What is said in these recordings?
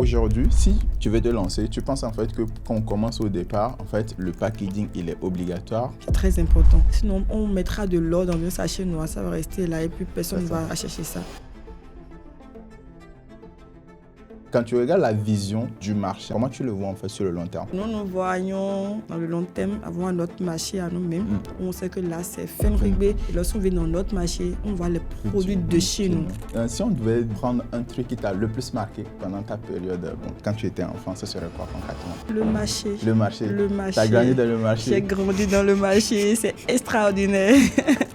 aujourd'hui, si tu veux te lancer, tu penses en fait que quand on commence au départ, en fait, le packaging, il est obligatoire. C'est très important. Sinon, on mettra de l'eau dans un sachet noir, ça va rester là et puis personne ne va chercher ça. Quand tu regardes la vision du marché, comment tu le vois en fait sur le long terme? Nous voyons dans le long terme avoir notre marché à nous-mêmes. On sait que là, c'est Fenrigbe. Lorsqu'on vient dans notre marché, on voit les produits de chez nous. Si on devait prendre un truc qui t'a le plus marqué pendant ta période, quand tu étais enfant, ce serait quoi concrètement? Le marché. Le marché. Le marché. Tu as grandi dans le marché. J'ai grandi dans le marché, c'est extraordinaire.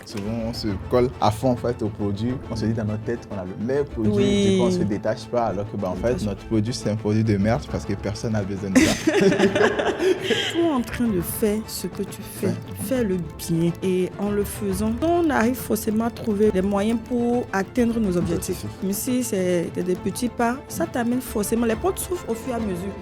Souvent, on se colle à fond en fait au produit. On se dit dans notre tête qu'on a le meilleur produit. Oui. Du coup, on ne se détache pas. Alors que en fait, notre produit, c'est un produit de merde parce que personne n'a besoin de ça. Tu es en train de faire ce que tu fais. Fais-le bien. Et en le faisant, on arrive forcément à trouver des moyens pour atteindre nos objectifs. Mais si c'est des petits pas, ça t'amène forcément. Les portes s'ouvrent au fur et à mesure.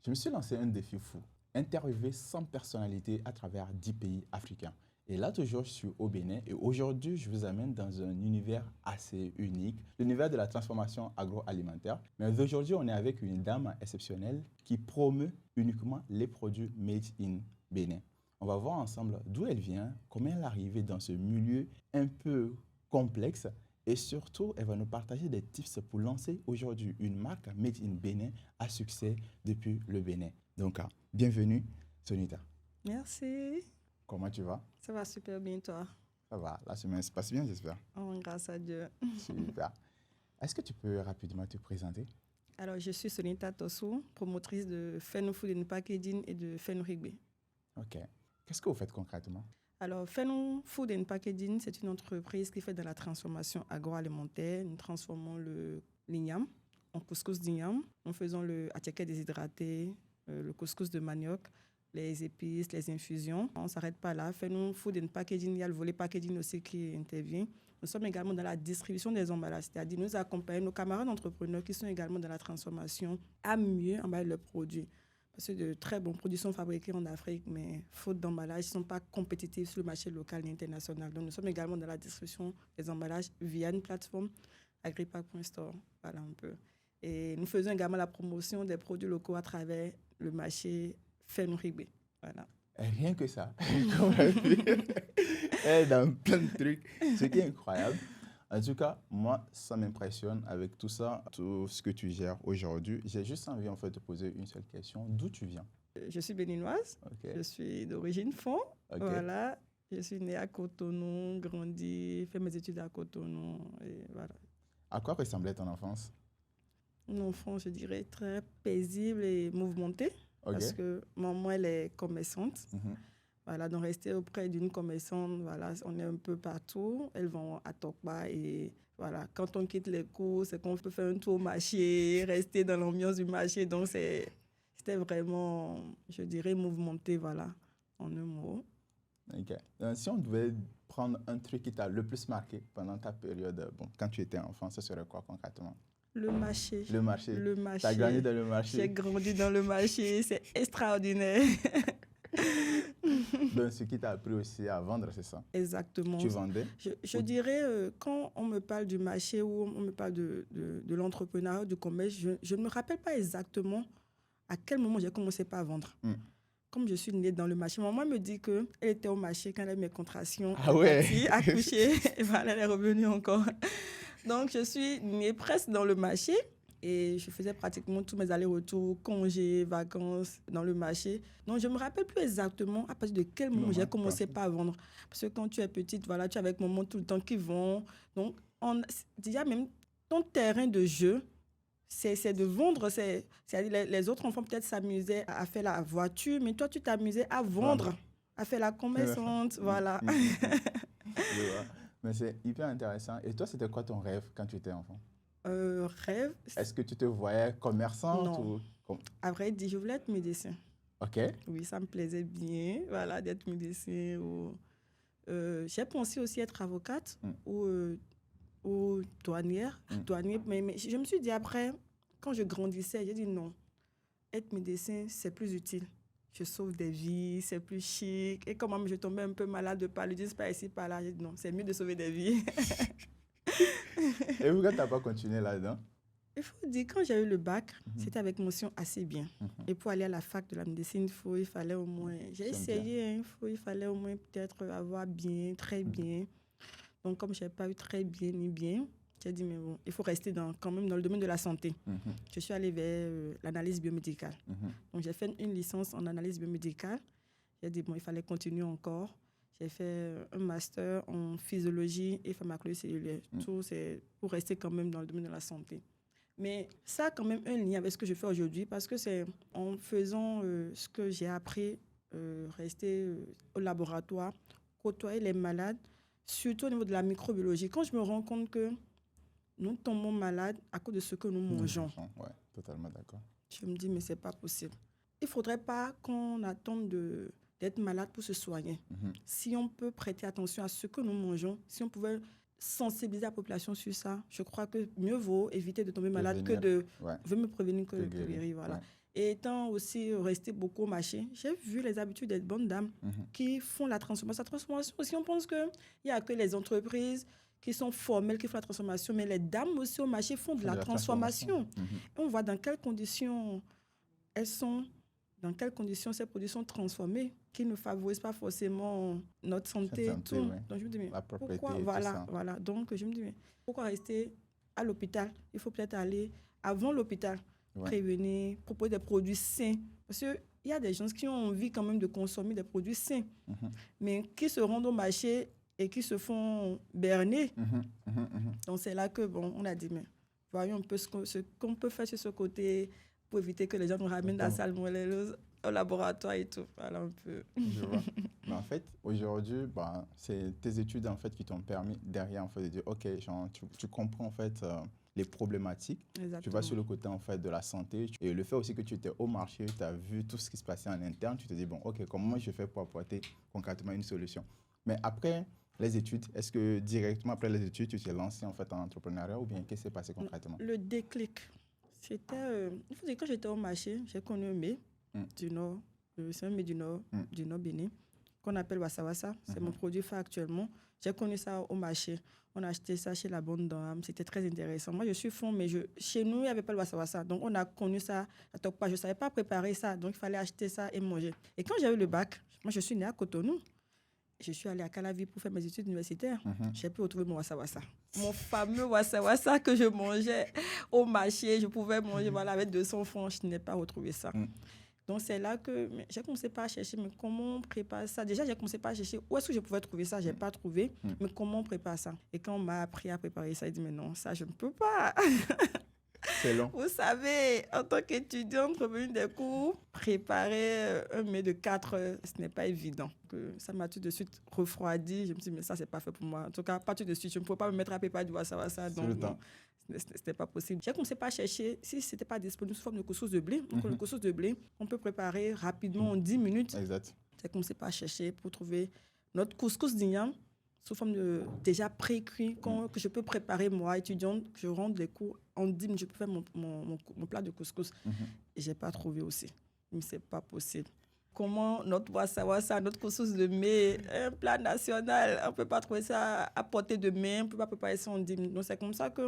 Je me suis lancé un défi fou. Interviewer 100 personnalités à travers 10 pays africains. Et là, toujours, je suis au Bénin et aujourd'hui, je vous amène dans un univers assez unique, l'univers de la transformation agroalimentaire. Mais aujourd'hui, on est avec une dame exceptionnelle qui promeut uniquement les produits made in Bénin. On va voir ensemble d'où elle vient, comment elle est arrivée dans ce milieu un peu complexe et surtout, elle va nous partager des tips pour lancer aujourd'hui une marque made in Bénin à succès depuis le Bénin. Donc, bienvenue, Sonita. Merci. Comment tu vas? Ça va super bien, toi? Ça va, la semaine se passe bien, j'espère. Oh, grâce à Dieu. Super. Est-ce que tu peux rapidement te présenter? Alors, je suis Sonita Tossou, promotrice de Fenno Food and Packaging et de Fenrigbe. Ok. Qu'est-ce que vous faites concrètement? Alors, Fenno Food and Packaging, c'est une entreprise qui fait de la transformation agroalimentaire. Nous transformons l'igname en couscous d'igname. Nous faisons le attiéké déshydraté, le couscous de manioc, les épices, les infusions. On ne s'arrête pas là. Fenno Food and Packaging, il y a le volet packaging aussi qui intervient. Nous sommes également dans la distribution des emballages, c'est-à-dire nous accompagnons nos camarades entrepreneurs qui sont également dans la transformation à mieux emballer leurs produits. Parce que de très bons produits sont fabriqués en Afrique, mais faute d'emballage, ils ne sont pas compétitifs sur le marché local et international. Donc nous sommes également dans la distribution des emballages via une plateforme, agripack.store. Voilà un peu. Et nous faisons également la promotion des produits locaux à travers le marché Fenrigbe. Voilà. Rien que ça. Elle est dans plein de trucs. Ce qui est incroyable. En tout cas, moi, ça m'impressionne avec tout ça, tout ce que tu gères aujourd'hui. J'ai juste envie en fait de te poser une seule question. D'où tu viens? Je suis béninoise. Okay. Je suis d'origine Fon. Okay. Voilà. Je suis née à Cotonou, grandi, fait mes études à Cotonou. Et voilà. À quoi ressemblait ton enfance? Une enfance, je dirais, très paisible et mouvementée. Okay. Parce que maman, elle est commerçante. Voilà, donc rester auprès d'une commerçante, voilà, on est un peu partout. Elles vont à Tokba et voilà, quand on quitte les cours, c'est qu'on peut faire un tour au marché, rester dans l'ambiance du marché. Donc c'était vraiment, je dirais, mouvementé, voilà, en un mot. Ok. Si on devait prendre un truc qui t'a le plus marqué pendant ta période, quand tu étais enfant, ce serait quoi concrètement? Le marché. Le marché. Le marché. Tu as grandi dans le marché? J'ai grandi dans le marché, c'est extraordinaire. Donc, ce qui t'a appris aussi à vendre, c'est ça? Exactement. Tu vendais? Je dirais, quand on me parle du marché ou on me parle de l'entrepreneuriat, du commerce, je ne me rappelle pas exactement à quel moment j'ai commencé par vendre. Comme je suis née dans le marché, maman me dit qu'elle était au marché quand elle a eu mes contractions. Ah ouais? Elle a accouché et voilà, elle est revenue encore. Donc, je suis née presque dans le marché. Et je faisais pratiquement tous mes allers-retours, congés, vacances dans le marché. Donc, je ne me rappelle plus exactement à partir de quel moment j'ai commencé par vendre. Parce que quand tu es petite, voilà, tu es avec maman tout le temps qui vend. Donc, déjà même ton terrain de jeu, c'est de vendre. C'est-à-dire les autres enfants peut-être s'amusaient à faire la voiture, mais toi, tu t'amusais à vendre, à faire la commerçante. Voilà. Mais c'est hyper intéressant. Et toi, c'était quoi ton rêve quand tu étais enfant? Rêve. Est-ce que tu te voyais commerçante? Non. À vrai dire, je voulais être médecin. Ok. Oui, ça me plaisait bien, voilà, d'être médecin. J'ai pensé aussi être avocate ou douanière. Douanier, mais je me suis dit après, quand je grandissais, j'ai dit non. Être médecin, c'est plus utile. Je sauve des vies, c'est plus chic. Et quand même, je tombais un peu malade de par le dire, pas ici, pas là. J'ai dit non, c'est mieux de sauver des vies. Et pourquoi tu n'as pas continué là-dedans? Il faut dire, quand j'ai eu le bac, c'était avec mention assez bien. Et pour aller à la fac de la médecine, il fallait au moins... J'ai essayé, hein, il fallait au moins peut-être avoir bien, très bien. Donc, comme je n'avais pas eu très bien ni bien, j'ai dit, mais bon, il faut rester quand même dans le domaine de la santé. Je suis allée vers l'analyse biomédicale. Donc, j'ai fait une licence en analyse biomédicale. J'ai dit, bon, il fallait continuer encore. J'ai fait un master en physiologie et pharmacologie cellulaire. Tout, c'est pour rester quand même dans le domaine de la santé. Mais ça a quand même un lien avec ce que je fais aujourd'hui parce que c'est en faisant ce que j'ai appris, rester au laboratoire, côtoyer les malades, surtout au niveau de la microbiologie. Quand je me rends compte que nous tombons malades à cause de ce que nous mangeons. Oui, totalement d'accord. Je me dis, mais ce n'est pas possible. Il ne faudrait pas qu'on attende d'être malade pour se soigner. Si on peut prêter attention à ce que nous mangeons, si on pouvait sensibiliser la population sur ça, je crois que mieux vaut éviter de tomber malade que de me prévenir que de guérir. Voilà. Ouais. Et étant aussi resté beaucoup au marché, j'ai vu les habitudes des bonnes dames qui font la transformation. La transformation aussi, on pense qu'il n'y a que les entreprises qui sont formelles, qui font la transformation, mais les dames aussi au marché font de la transformation. Et on voit dans quelles conditions elles sont, dans quelles conditions ces produits sont transformés, qui ne favorisent pas forcément notre santé. Tout. Ouais. Donc je me dis, mais pourquoi voilà. Donc je me dis, mais pourquoi rester à l'hôpital? Il faut peut-être aller avant l'hôpital, prévenir, proposer des produits sains. Parce qu'il y a des gens qui ont envie quand même de consommer des produits sains, mais qui se rendent au marché et qui se font berner. Donc c'est là que, bon, on a dit, mais voyons un peu ce qu'on peut faire sur ce côté pour éviter que les gens nous ramènent la salmonellose au laboratoire et tout. Voilà un peu. Je vois. Mais en fait, aujourd'hui, c'est tes études en fait, qui t'ont permis derrière en fait, de dire, OK, genre, tu comprends en fait les problématiques. Exactement. Tu vas sur le côté en fait, de la santé. Et le fait aussi que tu étais au marché, tu as vu tout ce qui se passait en interne, tu te dis, bon, OK, comment je fais pour apporter concrètement une solution? Mais après les études, est-ce que directement après les études, tu t'es lancé en fait en entrepreneuriat ou bien qu'est-ce qui s'est passé concrètement? Le déclic, c'était... il faut dire que quand j'étais au marché, j'ai connu un mets du Nord, c'est un mets du Nord Bénin, qu'on appelle Wassa Wassa. C'est mon produit phare actuellement. J'ai connu ça au marché. On a acheté ça chez la bonne dame. C'était très intéressant. Moi, je suis fond, mais chez nous, il n'y avait pas le Wassa Wassa. Donc, on a connu ça à Tokpa. Je ne savais pas préparer ça. Donc, il fallait acheter ça et manger. Et quand j'ai eu le bac, moi, je suis née à Cotonou. Je suis allée à Calavi pour faire mes études universitaires. J'ai pu retrouver mon Wassa Wassa. Mon fameux Wassa Wassa que je mangeais au marché. Je pouvais manger avec 200 francs. Je n'ai pas retrouvé ça. Donc, c'est là que j'ai commencé par chercher, mais comment on prépare ça? Déjà, j'ai commencé par chercher où est-ce que je pouvais trouver ça. Je n'ai pas trouvé, mais comment on prépare ça? Et quand on m'a appris à préparer ça, j'ai dit, mais non, ça, je ne peux pas. C'est long. Vous savez, en tant qu'étudiante, revenue des cours, préparer un mets de 4 heures, ce n'est pas évident. Ça m'a tout de suite refroidi. Je me suis dit, mais ça, ce n'est pas fait pour moi. En tout cas, pas tout de suite. Je ne pouvais pas me mettre à préparer du Wassa Wassa. Donc, non, ce n'était pas possible. J'ai commencé par chercher si ce n'était pas disponible sous forme de couscous de blé. Donc, le couscous de blé, on peut préparer rapidement en 10 minutes. Exact. J'ai commencé par chercher pour trouver notre couscous d'igname sous forme de déjà pré-cuit, que je peux préparer moi, étudiante, je rentre les cours, en 10 minutes, je peux faire mon plat de couscous. Et je n'ai pas trouvé aussi. Mais ce n'est pas possible. Comment notre Wassa Wassa, notre couscous de mai, un plat national, on ne peut pas trouver ça à portée de main, on ne peut pas préparer ça en 10 minutes. Donc c'est comme ça que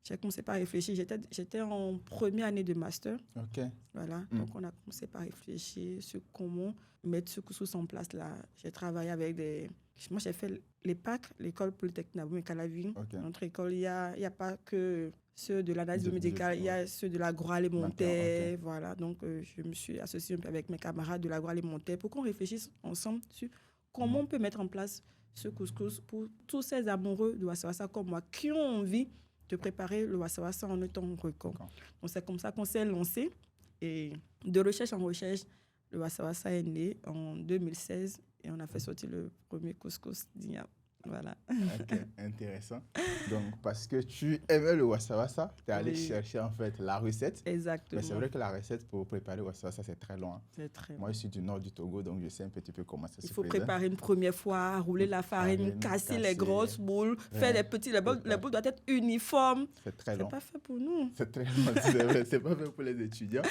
j'ai commencé par réfléchir. J'étais en première année de master. OK. Voilà. Donc on a commencé par réfléchir sur comment mettre ce couscous en place là. J'ai travaillé avec moi, j'ai fait l'EPAC, l'école polytechnique Naboumé Calavi. Okay. Notre école, il n'y a pas que ceux de l'analyse médicale, il y a ceux de l'agroalimentaire. Okay. Voilà. Donc, je me suis associée avec mes camarades de l'agroalimentaire pour qu'on réfléchisse ensemble sur comment on peut mettre en place ce couscous pour tous ces amoureux de Wassa Wassa comme moi qui ont envie de préparer le Wassa Wassa en un temps record. Okay. Donc, c'est comme ça qu'on s'est lancé. Et de recherche en recherche, le Wassa Wassa est né en 2016. Et on a fait sortir le premier couscous d'igname. Voilà. OK, intéressant. Donc, parce que tu aimais le Wassa Wassa, tu es allé chercher en fait la recette. Exactement. Mais c'est vrai que la recette pour préparer le Wassa Wassa, c'est très long. Hein. C'est très long. Moi, je suis du nord du Togo, donc je sais un petit peu comment ça se fait. Il faut préparer une première fois, rouler la farine, casser les grosses boules, faire les petits. Les boules doivent être uniformes. C'est très long. C'est pas fait pour nous. C'est très long, c'est vrai. C'est pas fait pour les étudiants.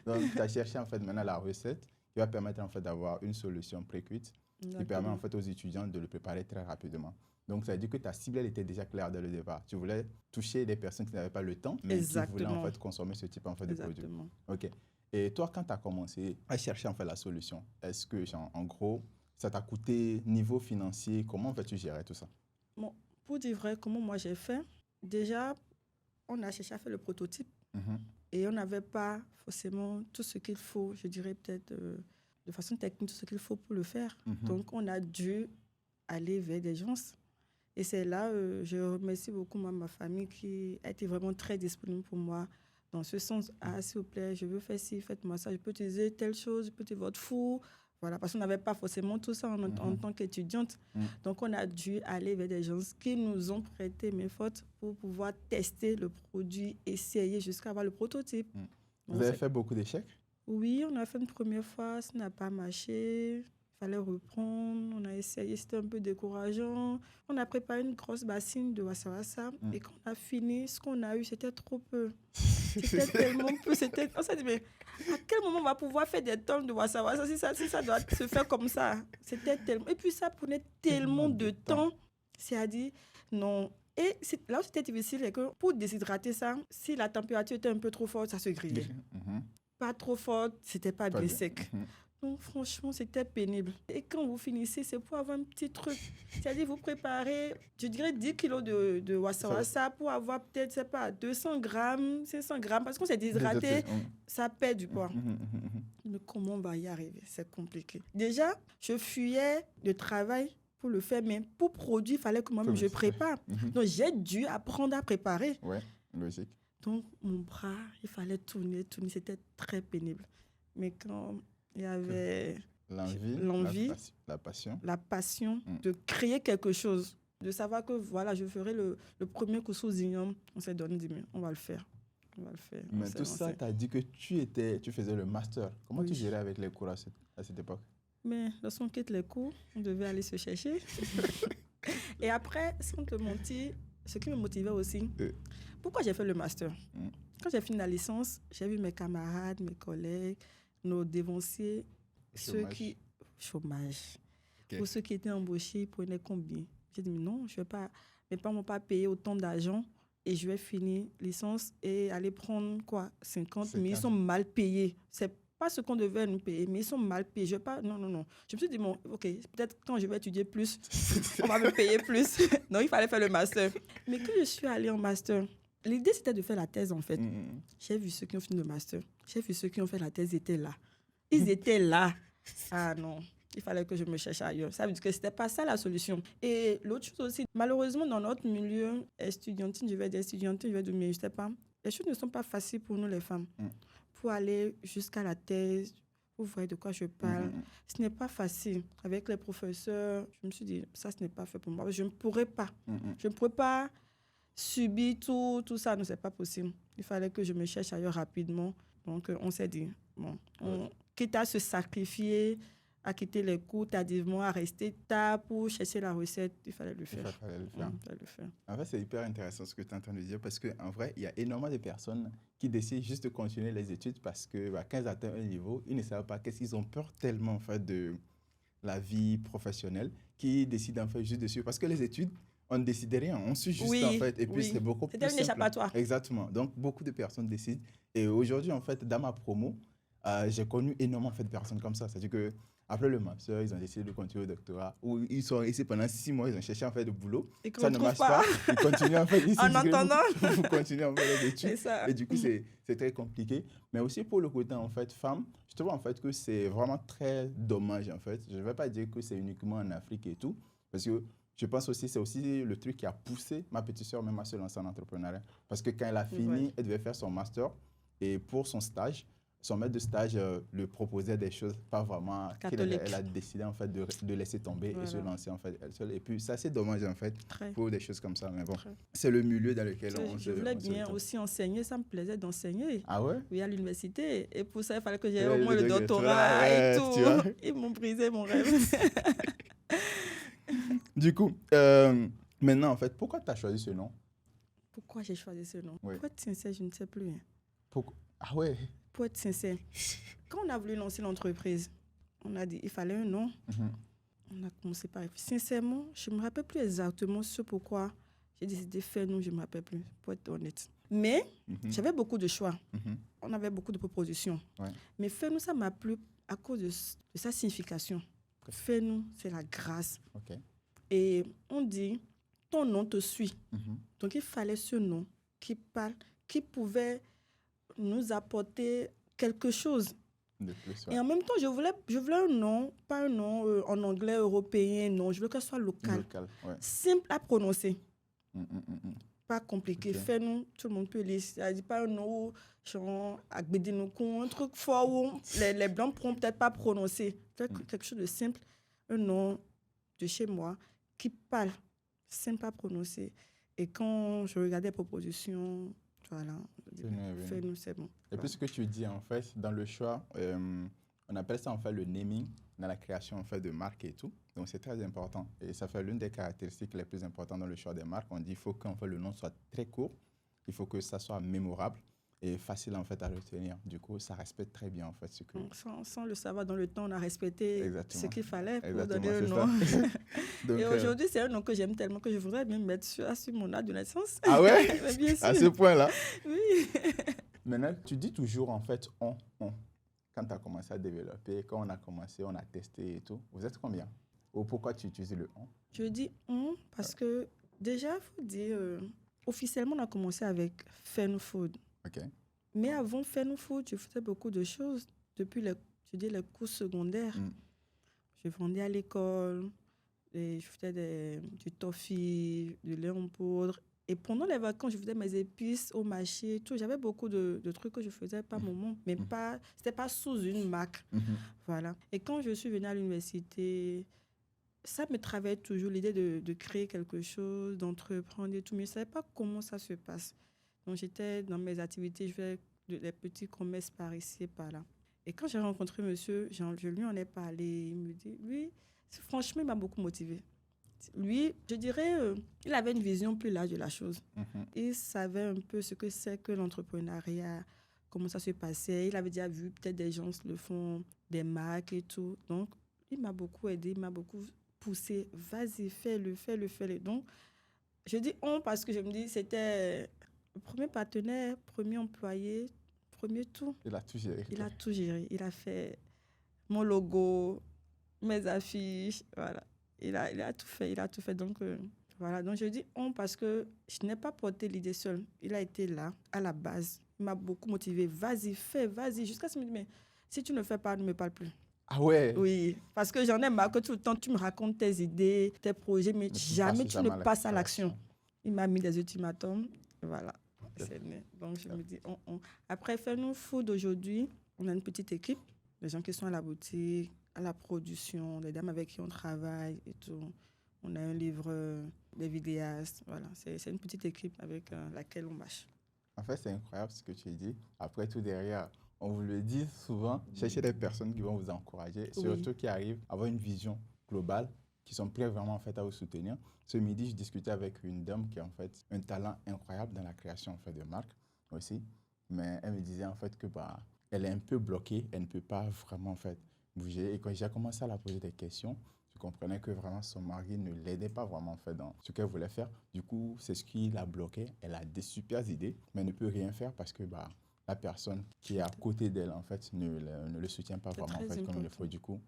Donc, tu as cherché en fait maintenant la recette qui va permettre en fait d'avoir une solution pré-cuite. qui permet en fait aux étudiants de le préparer très rapidement. Donc, ça veut dire que ta cible, elle était déjà claire dès le départ. Tu voulais toucher des personnes qui n'avaient pas le temps, mais qui voulaient en fait consommer ce type en fait, de produit. OK. Et toi, quand tu as commencé à chercher en fait la solution, est-ce que, genre, en gros, ça t'a coûté niveau financier? Comment en fait tu gérais tout ça? Bon, pour dire vrai, comment moi j'ai fait? Déjà, on a cherché à faire le prototype et on n'avait pas forcément tout ce qu'il faut, je dirais peut-être de façon technique, tout ce qu'il faut pour le faire. Donc, on a dû aller vers des gens. Et c'est là, je remercie beaucoup ma famille qui a été vraiment très disponible pour moi dans ce sens. Ah, s'il vous plaît, je veux faire ci, faites-moi ça, je peux utiliser telle chose, je peux utiliser votre four. Voilà, parce qu'on n'avait pas forcément tout ça en tant qu'étudiante. Donc, on a dû aller vers des gens qui nous ont prêté mes fautes pour pouvoir tester le produit, essayer jusqu'à avoir le prototype. Vous avez fait beaucoup d'échecs? Oui, on a fait une première fois, ça n'a pas marché. Il fallait reprendre, on a essayé, c'était un peu décourageant. On a préparé une grosse bassine de wassa-wassa et quand on a fini, ce qu'on a eu, c'était trop peu. C'était tellement peu. On s'est dit, mais à quel moment on va pouvoir faire des tonnes de wassa-wassa si ça doit se faire comme ça? C'était tellement... Et puis ça prenait tellement de temps. C'est-à-dire, non. Et là où c'était difficile, c'est que pour déshydrater ça, si la température était un peu trop forte, ça se grillait. Pas trop forte, c'était pas bien sec. Donc, franchement, c'était pénible. Et quand vous finissez, c'est pour avoir un petit truc. C'est-à-dire, vous préparez, je dirais, 10 kilos de wassa-wassa pour avoir peut-être, je sais pas, 200 grammes, 500 grammes. Parce qu'on s'est déshydraté, ça perd du poids. Mais comment on va y arriver? C'est compliqué. Déjà, je fuyais le travail pour le faire, mais pour produire, il fallait que moi-même je prépare. Donc, j'ai dû apprendre à préparer. Ouais, logique. Donc, mon bras, il fallait tourner. C'était très pénible. Mais quand... il y avait l'envie, la passion de créer quelque chose, de savoir que voilà, je ferai le premier couscous d'igname. On s'est donné 10 000, on va le faire. Mais tout ça, tu as dit que tu faisais le master. Comment tu gérais avec les cours à cette époque? Mais lorsqu'on quitte les cours, on devait aller se chercher. Et après, sans te mentir, ce qui me motivait aussi, pourquoi j'ai fait le master? Quand j'ai fini la licence, j'ai vu mes camarades, mes collègues, nos dévanciers, chômage. Pour ceux qui étaient embauchés, ils prenaient combien? J'ai dit, mais non, je ne vais pas, mes parents ne vont pas payer autant d'argent et je vais finir licence et aller prendre quoi, 50 000. Ils sont mal payés. C'est pas ce qu'on devait nous payer, mais ils sont mal payés. Je vais pas, non. Je me suis dit, bon, ok, peut-être quand je vais étudier plus, on va me payer plus. Non, il fallait faire le master. Mais quand je suis allée en master, l'idée, c'était de faire la thèse, en fait. J'ai vu ceux qui ont fini le master. J'ai vu ceux qui ont fait la thèse, ils étaient là. Ils étaient là. Ah non, il fallait que je me cherche ailleurs. Ça veut dire que ce n'était pas ça la solution. Et l'autre chose aussi, malheureusement, dans notre milieu estudiantine, je vais dire, mais je sais pas, les choses ne sont pas faciles pour nous, les femmes. Pour aller jusqu'à la thèse, vous voyez de quoi je parle. Ce n'est pas facile. Avec les professeurs, je me suis dit, ça, ce n'est pas fait pour moi. Je ne pourrais pas. Je ne pourrais pas subir tout ça. Non, ce n'est pas possible. Il fallait que je me cherche ailleurs rapidement. Donc, on s'est dit, bon, quitte à se sacrifier, à quitter les cours tardivement, à rester tard pour chercher la recette, il fallait le faire. Il fallait le faire. En fait, c'est hyper intéressant ce que tu es en train de dire parce qu'en vrai, il y a énormément de personnes qui décident juste de continuer les études parce que quand ils atteignent un niveau, ils ne savent pas qu'est-ce qu'ils ont peur tellement en fait, de la vie professionnelle qu'ils décident en fait juste de suivre. Parce que les études, on ne décide rien, on suit juste en fait. Et puis, c'est beaucoup plus simple. C'était un échappatoire. Exactement. Donc, beaucoup de personnes décident. Et aujourd'hui, en fait, dans ma promo, j'ai connu énormément en fait, de personnes comme ça. C'est-à-dire que après le master, ils ont décidé de continuer le doctorat. Ou ils sont ici pendant 6 mois, ils ont cherché en fait de boulot. Et ça ne marche pas. Ils continuent en fait ici. En entendant. Vous continuez en fait les études. Et du coup, c'est très compliqué. Mais aussi pour le côté en fait femme, je trouve en fait que c'est vraiment très dommage en fait. Je ne vais pas dire que c'est uniquement en Afrique et tout. Parce que je pense aussi c'est aussi le truc qui a poussé ma petite sœur même à se lancer en entrepreneuriat. Parce que quand elle a fini, elle devait faire son master. Et pour son stage, son maître de stage lui proposait des choses pas vraiment catholiques. Elle a décidé en fait de laisser tomber et se lancer en fait elle seule. Et puis ça c'est dommage en fait pour des choses comme ça. Mais bon, c'est le milieu dans lequel je voulais bien aussi enseigner, ça me plaisait d'enseigner. Ah ouais? Oui, à l'université. Et pour ça, il fallait que j'aie au moins le doctorat et tout. Ils m'ont brisé mon rêve. Du coup, maintenant en fait, pourquoi tu as choisi ce nom? Pourquoi j'ai choisi ce nom? Pour être sincère, je ne sais plus. Ah ouais? Pour être sincère, quand on a voulu lancer l'entreprise, on a dit il fallait un nom. On a commencé par réfléchir. Sincèrement, je ne me rappelle plus exactement ce pourquoi j'ai décidé de faire nous, je ne me rappelle plus, pour être honnête. Mais j'avais beaucoup de choix. On avait beaucoup de propositions. Ouais. Mais Fais-nous, ça m'a plu à cause de sa signification. Fais-nous, c'est la grâce. Ok. Et on dit, ton nom te suit. Donc il fallait ce nom qui parle, qui pouvait nous apporter quelque chose. De plus, ouais. Et en même temps, je voulais un nom, pas un nom en anglais européen, non. Je veux que ce soit local. Ouais. Simple à prononcer. Pas compliqué. Okay. Fais-nous, tout le monde peut lire. Ça dit pas un nom, genre, Agbedinoko, un truc fort où les Blancs ne pourront peut-être pas prononcer. Quelque chose de simple. Un nom de chez moi qui parle, simple à prononcer. Et quand je regardais les propositions, voilà, Fais-nous, c'est bon. Et puis ce que tu dis, en fait, dans le choix, on appelle ça en fait le naming, dans la création en fait de marques et tout. Donc c'est très important. Et ça fait l'une des caractéristiques les plus importantes dans le choix des marques. On dit qu'il faut qu'en fait le nom soit très court, il faut que ça soit mémorable et facile en fait à retenir. Du coup, ça respecte très bien en fait ce que... Sans le savoir dans le temps, on a respecté Exactement. ce qu'il fallait pour Exactement, donner le c'est nom. Donc, et aujourd'hui, c'est un nom que j'aime tellement que je voudrais même mettre sur mon acte de naissance. Ah ouais? Bien sûr. À ce point-là? Oui. Maintenant, tu dis toujours en fait on. Quand tu as commencé à développer, quand on a commencé, on a testé et tout. Vous êtes combien? Ou pourquoi tu utilises le on? Je dis on parce que déjà, il faut dire, officiellement, on a commencé avec Fais-nous Food. OK. Mais avant Fais-nous Food, je faisais beaucoup de choses depuis les cours secondaires. Je vendais à l'école, je faisais du toffee, du lait en poudre. Et pendant les vacances, je faisais mes épices au marché, tout. J'avais beaucoup de trucs que je faisais par moment, mais c'était pas sous une marque. Voilà. Et quand je suis venue à l'université, ça me travaillait toujours l'idée de créer quelque chose, d'entreprendre et tout, mais je ne savais pas comment ça se passe. Donc j'étais dans mes activités, je faisais des petits commerces par ici et par là. Et quand j'ai rencontré monsieur, je lui en ai parlé, il me dit, lui, franchement, il m'a beaucoup motivée. Lui, je dirais, il avait une vision plus large de la chose. Il savait un peu ce que c'est que l'entrepreneuriat, comment ça se passait. Il avait déjà vu peut-être des gens le font, des marques et tout. Donc, il m'a beaucoup aidé, il m'a beaucoup poussé. Vas-y, fais-le. Donc, je dis on parce que je me dis, c'était le premier partenaire, premier employé, premier tout. Il a tout géré. Il a tout géré. Il a fait mon logo, mes affiches, voilà. Il a tout fait. Donc, voilà. Donc, je dis on parce que je n'ai pas porté l'idée seule. Il a été là, à la base. Il m'a beaucoup motivée. Vas-y, vas-y. Jusqu'à ce qu'il me dise, mais si tu ne fais pas, ne me parle plus. Ah ouais? Oui, parce que j'en ai marre que tout le temps, tu me racontes tes idées, tes projets, mais jamais tu ne passes à l'action. Il m'a mis des ultimatums. Voilà. C'est né. Donc, je me dis on. Après, Fais-nous Food aujourd'hui, on a une petite équipe, des gens qui sont à la boutique, à la production, des dames avec qui on travaille et tout. On a un livre, des vidéastes. Voilà, c'est une petite équipe avec laquelle on marche. En fait, c'est incroyable ce que tu dis. Après tout, derrière, on vous le dit souvent, cherchez des personnes qui vont vous encourager, surtout qui arrivent à avoir une vision globale, qui sont prêts vraiment en fait, à vous soutenir. Ce midi, je discutais avec une dame qui a en fait un talent incroyable dans la création en fait, de marques aussi. Mais elle me disait en fait que elle est un peu bloquée, elle ne peut pas vraiment en fait, bouger. Et quand j'ai commencé à la poser des questions, je comprenais que vraiment son mari ne l'aidait pas vraiment en fait, dans ce qu'elle voulait faire. Du coup, c'est ce qui la bloquait. Elle a des super idées, mais ne peut rien faire parce que la personne qui est à côté d'elle en fait, ne le soutient pas vraiment en fait, comme il le faut. Du coup,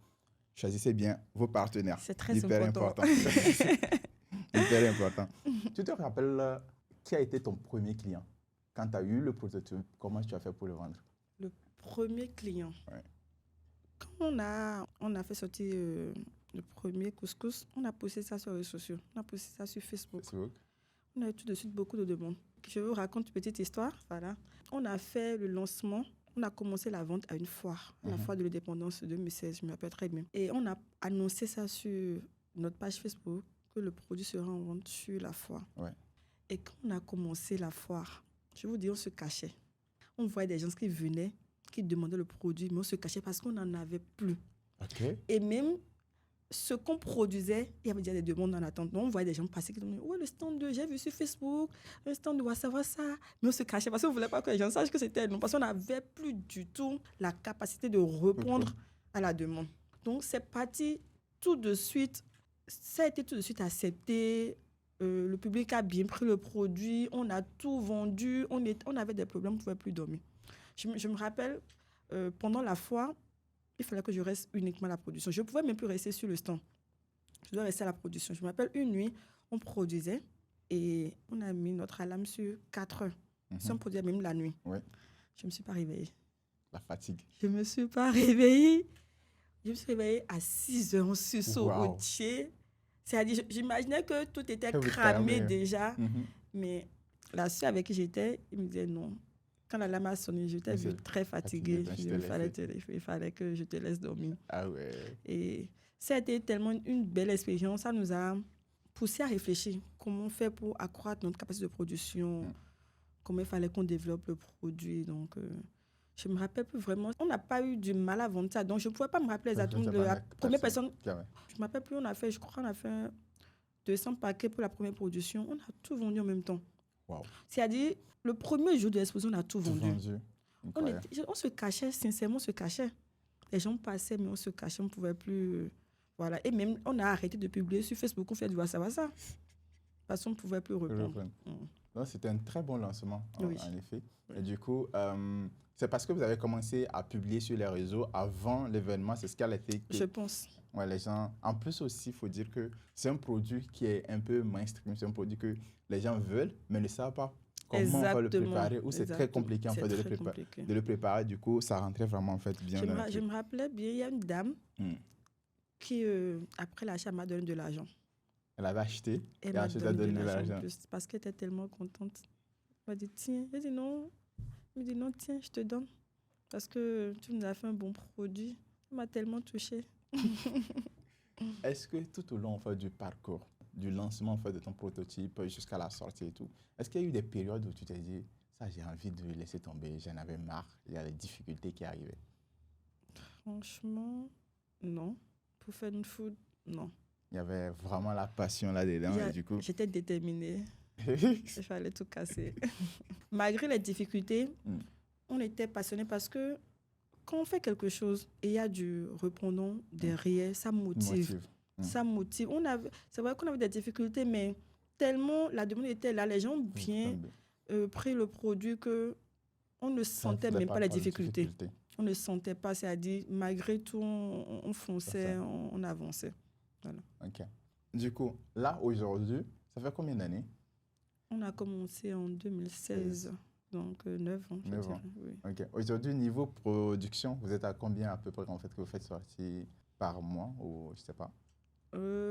choisissez bien vos partenaires. C'est très hyper important. Hyper important. Tu te rappelles qui a été ton premier client? Quand tu as eu le prototype, comment tu as fait pour le vendre? Le premier client. Ouais. Quand on a fait sortir le premier couscous, on a posté ça sur les réseaux sociaux. On a posté ça sur Facebook. On a eu tout de suite beaucoup de demandes. Je vous raconte une petite histoire. Voilà. On a fait le lancement. On a commencé la vente à une foire, la foire de l'indépendance de 2016, je me rappelle très bien. Et on a annoncé ça sur notre page Facebook, que le produit sera en vente sur la foire. Ouais. Et quand on a commencé la foire, je vous dis, on se cachait. On voyait des gens qui venaient, qui demandaient le produit, mais on se cachait parce qu'on n'en avait plus. Okay. Et même ce qu'on produisait, il y avait déjà des demandes en attente. Donc, on voyait des gens passer qui disaient, ouais, le stand 2, j'ai vu sur Facebook, le stand 2, on va savoir ça. Mais on se cachait parce qu'on ne voulait pas que les gens sachent que c'était nous. Parce qu'on n'avait plus du tout la capacité de répondre à la demande. Donc, c'est parti tout de suite, ça a été tout de suite accepté. Le public a bien pris le produit. On a tout vendu. On avait des problèmes, on ne pouvait plus dormir. Je me rappelle, pendant la foire, il fallait que je reste uniquement à la production. Je ne pouvais même plus rester sur le stand. Je dois rester à la production. Je me rappelle, une nuit, on produisait et on a mis notre alarme sur 4 heures. Si on produisait même la nuit. Ouais. Je ne me suis pas réveillée. La fatigue. Je ne me suis pas réveillée. Je me suis réveillée à 6 heures en sursaut Wow. routier. C'est-à-dire, j'imaginais que tout était Oui, cramé cramé. déjà. Mais la soeur avec qui j'étais, il me disait non. Quand l'alarme a sonné, j'étais Mais c'est très fatiguée. fatigué, donc Il fallait que je te laisse dormir. Ah ouais. Et ça a été tellement une belle expérience. Ça nous a poussé à réfléchir. Comment faire pour accroître notre capacité de production. Comment il fallait qu'on développe le produit. Donc, je ne me rappelle plus vraiment. On n'a pas eu du mal à vendre ça. Donc, je ne pouvais pas me rappeler exactement de la première personne. Je ne me rappelle plus. Je crois qu'on a fait 200 paquets pour la première production. On a tout vendu en même temps. Wow. C'est-à-dire, le premier jour de l'exposition, on a tout vendu. On se cachait, sincèrement, on se cachait. Les gens passaient, mais on se cachait, on ne pouvait plus. Voilà. Et même, on a arrêté de publier sur Facebook, on fait du wassa-wassa. Parce qu'on ne pouvait plus répondre. Non, c'était un très bon lancement, oui. en effet. Oui. Et du coup, c'est parce que vous avez commencé à publier sur les réseaux avant l'événement, c'est ce qui a été... Je pense. Ouais, les gens... En plus aussi, il faut dire que c'est un produit qui est un peu mainstream, c'est un produit que les gens veulent, mais ne savent pas comment on va le préparer, ou c'est très compliqué en fait, de le préparer. Du coup, ça rentrait vraiment en fait bien dans le truc. Je me rappelais bien, il y a une dame qui, après l'achat, m'a donné de l'argent. Elle avait acheté et ensuite elle a donné de l'argent. Parce qu'elle était tellement contente. Elle m'a dit, tiens. Elle dit non. Elle me dit non, tiens, je te donne. Parce que tu nous as fait un bon produit. Ça m'a tellement touchée. Est-ce que tout au long en fait, du parcours, du lancement en fait, de ton prototype jusqu'à la sortie et tout, est-ce qu'il y a eu des périodes où tu t'es dit, ça j'ai envie de laisser tomber, j'en avais marre, il y a des difficultés qui arrivaient? Franchement, non. Pour faire une food, non. Il y avait vraiment la passion là-dedans et du coup... J'étais déterminée. Il fallait tout casser. Malgré les difficultés, on était passionnés parce que quand on fait quelque chose et il y a du répondant derrière, ça motive. Ça motive. C'est vrai qu'on avait des difficultés, mais tellement la demande était là, les gens ont bien pris le produit qu'on ne sentait même pas la difficulté. On ne sentait pas, c'est-à-dire malgré tout, on fonçait, on avançait. Voilà. Ok. Du coup, là, aujourd'hui, ça fait combien d'années? On a commencé en 2016, donc 9 ans. 9 ans. Oui. Ok. Aujourd'hui, niveau production, vous êtes à combien à peu près en fait, que vous faites sortir par mois ou je sais pas?